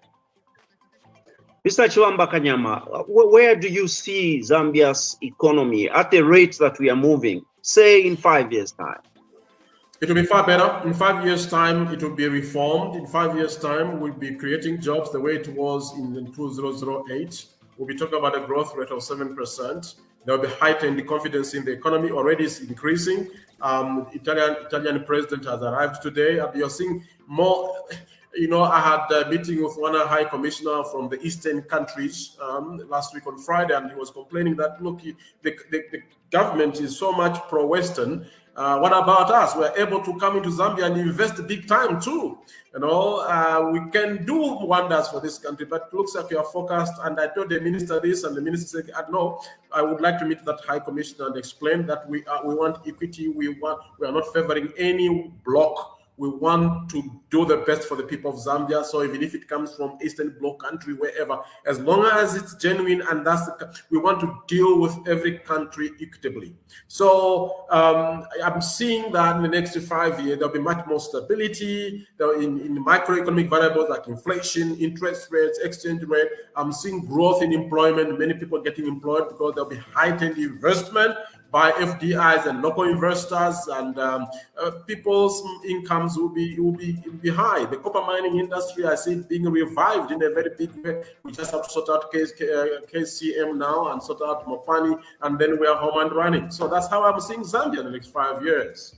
Mr. Chibamba Kanyama, where do you see Zambia's economy at the rate that we are moving, say in 5 years' time? It will be far better. In 5 years' time, it will be reformed. In 5 years' time, we'll be creating jobs the way it was in 2008, We'll be talking about a growth rate of 7%. There will be heightened confidence in the economy. Already is increasing. Italian president has arrived today. You're seeing more. I had a meeting with one high commissioner from the eastern countries last week on Friday, and he was complaining that, look, the government is so much pro-Western. What about us? We're able to come into Zambia and invest big time too. We can do wonders for this country, but it looks like you are focused. And I told the minister this, and the minister said, no, I would like to meet that high commissioner and explain that we want equity. We are not favoring any bloc. We want to do the best for the people of Zambia. So even if it comes from Eastern Bloc country, wherever, as long as it's genuine, and we want to deal with every country equitably. So I'm seeing that in the next 5 years, there'll be much more stability in macroeconomic variables like inflation, interest rates, exchange rate. I'm seeing growth in employment, many people getting employed because there'll be heightened investment by FDIs and local investors, and people's incomes will be high. The copper mining industry, I see it being revived in a very big way. We just have to sort out KCM now and sort out Mopani, and then we are home and running. So that's how I'm seeing Zambia in the next 5 years.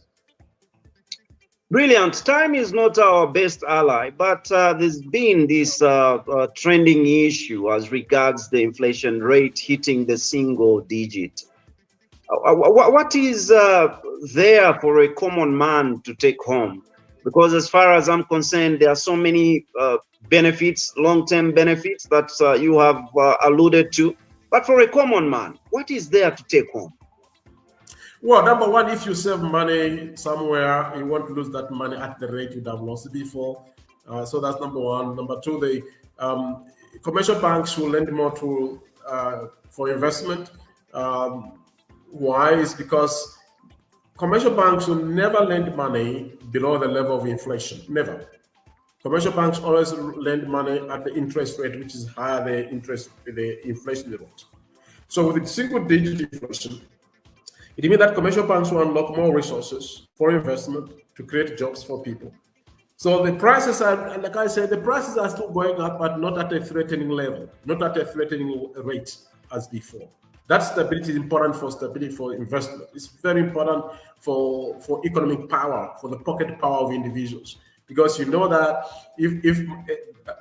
Brilliant. Time is not our best ally, but there's been this trending issue as regards the inflation rate hitting the single digit. What is there for a common man to take home? Because as far as I'm concerned, there are so many benefits, long-term benefits that you have alluded to. But for a common man, what is there to take home? Well, number one, if you save money somewhere, you won't lose that money at the rate you'd have lost before. So that's number one. Number two, the commercial banks will lend more for investment. Why? Is because commercial banks will never lend money below the level of inflation. Never. Commercial banks always lend money at the interest rate, which is higher the inflation rate. So with the single-digit inflation, it means that commercial banks will unlock more resources for investment to create jobs for people. So the prices are, like I said, the prices are still going up, but not at a threatening level, not at a threatening rate as before. That stability is important for stability for investment. It's very important for economic power, for the pocket power of individuals. Because you know that if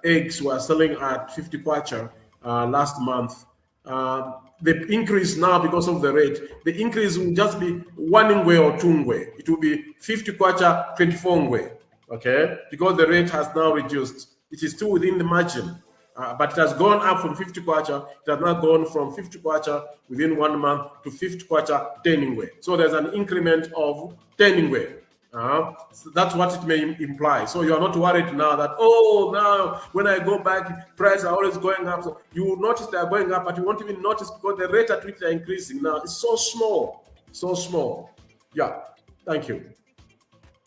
eggs were selling at 50 kwacha last month, the increase now because of the rate, the increase will just be 1 ngwe or 2 ngwe. It will be 50 kwacha, 24 ngwe, okay? Because the rate has now reduced. It is still within the margin. But it has gone up from 50 kwacha. It has not gone from 50 kwacha within 1 month to 50 kwacha 10 ngwe. So there's an increment of 10 ngwe. So that's what it may imply. So you are not worried now that, now when I go back, prices are always going up. So you will notice they are going up, but you won't even notice because the rate at which they are increasing now is so small. So small. Yeah. Thank you.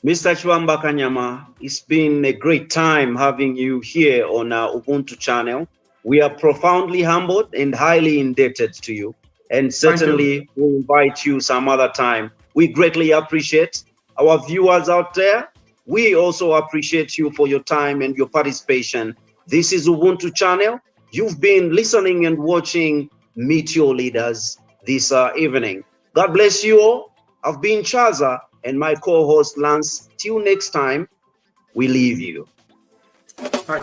Mr. Chibamba Kanyama, it's been a great time having you here on our Ubuntu channel. We are profoundly humbled and highly indebted to you. And certainly we'll invite you some other time. We greatly appreciate our viewers out there. We also appreciate you for your time and your participation. This is Ubuntu channel. You've been listening and watching Meet Your Leaders this evening. God bless you all. I've been Chaza and my co-host Lance. Till next time, we leave you. Hi.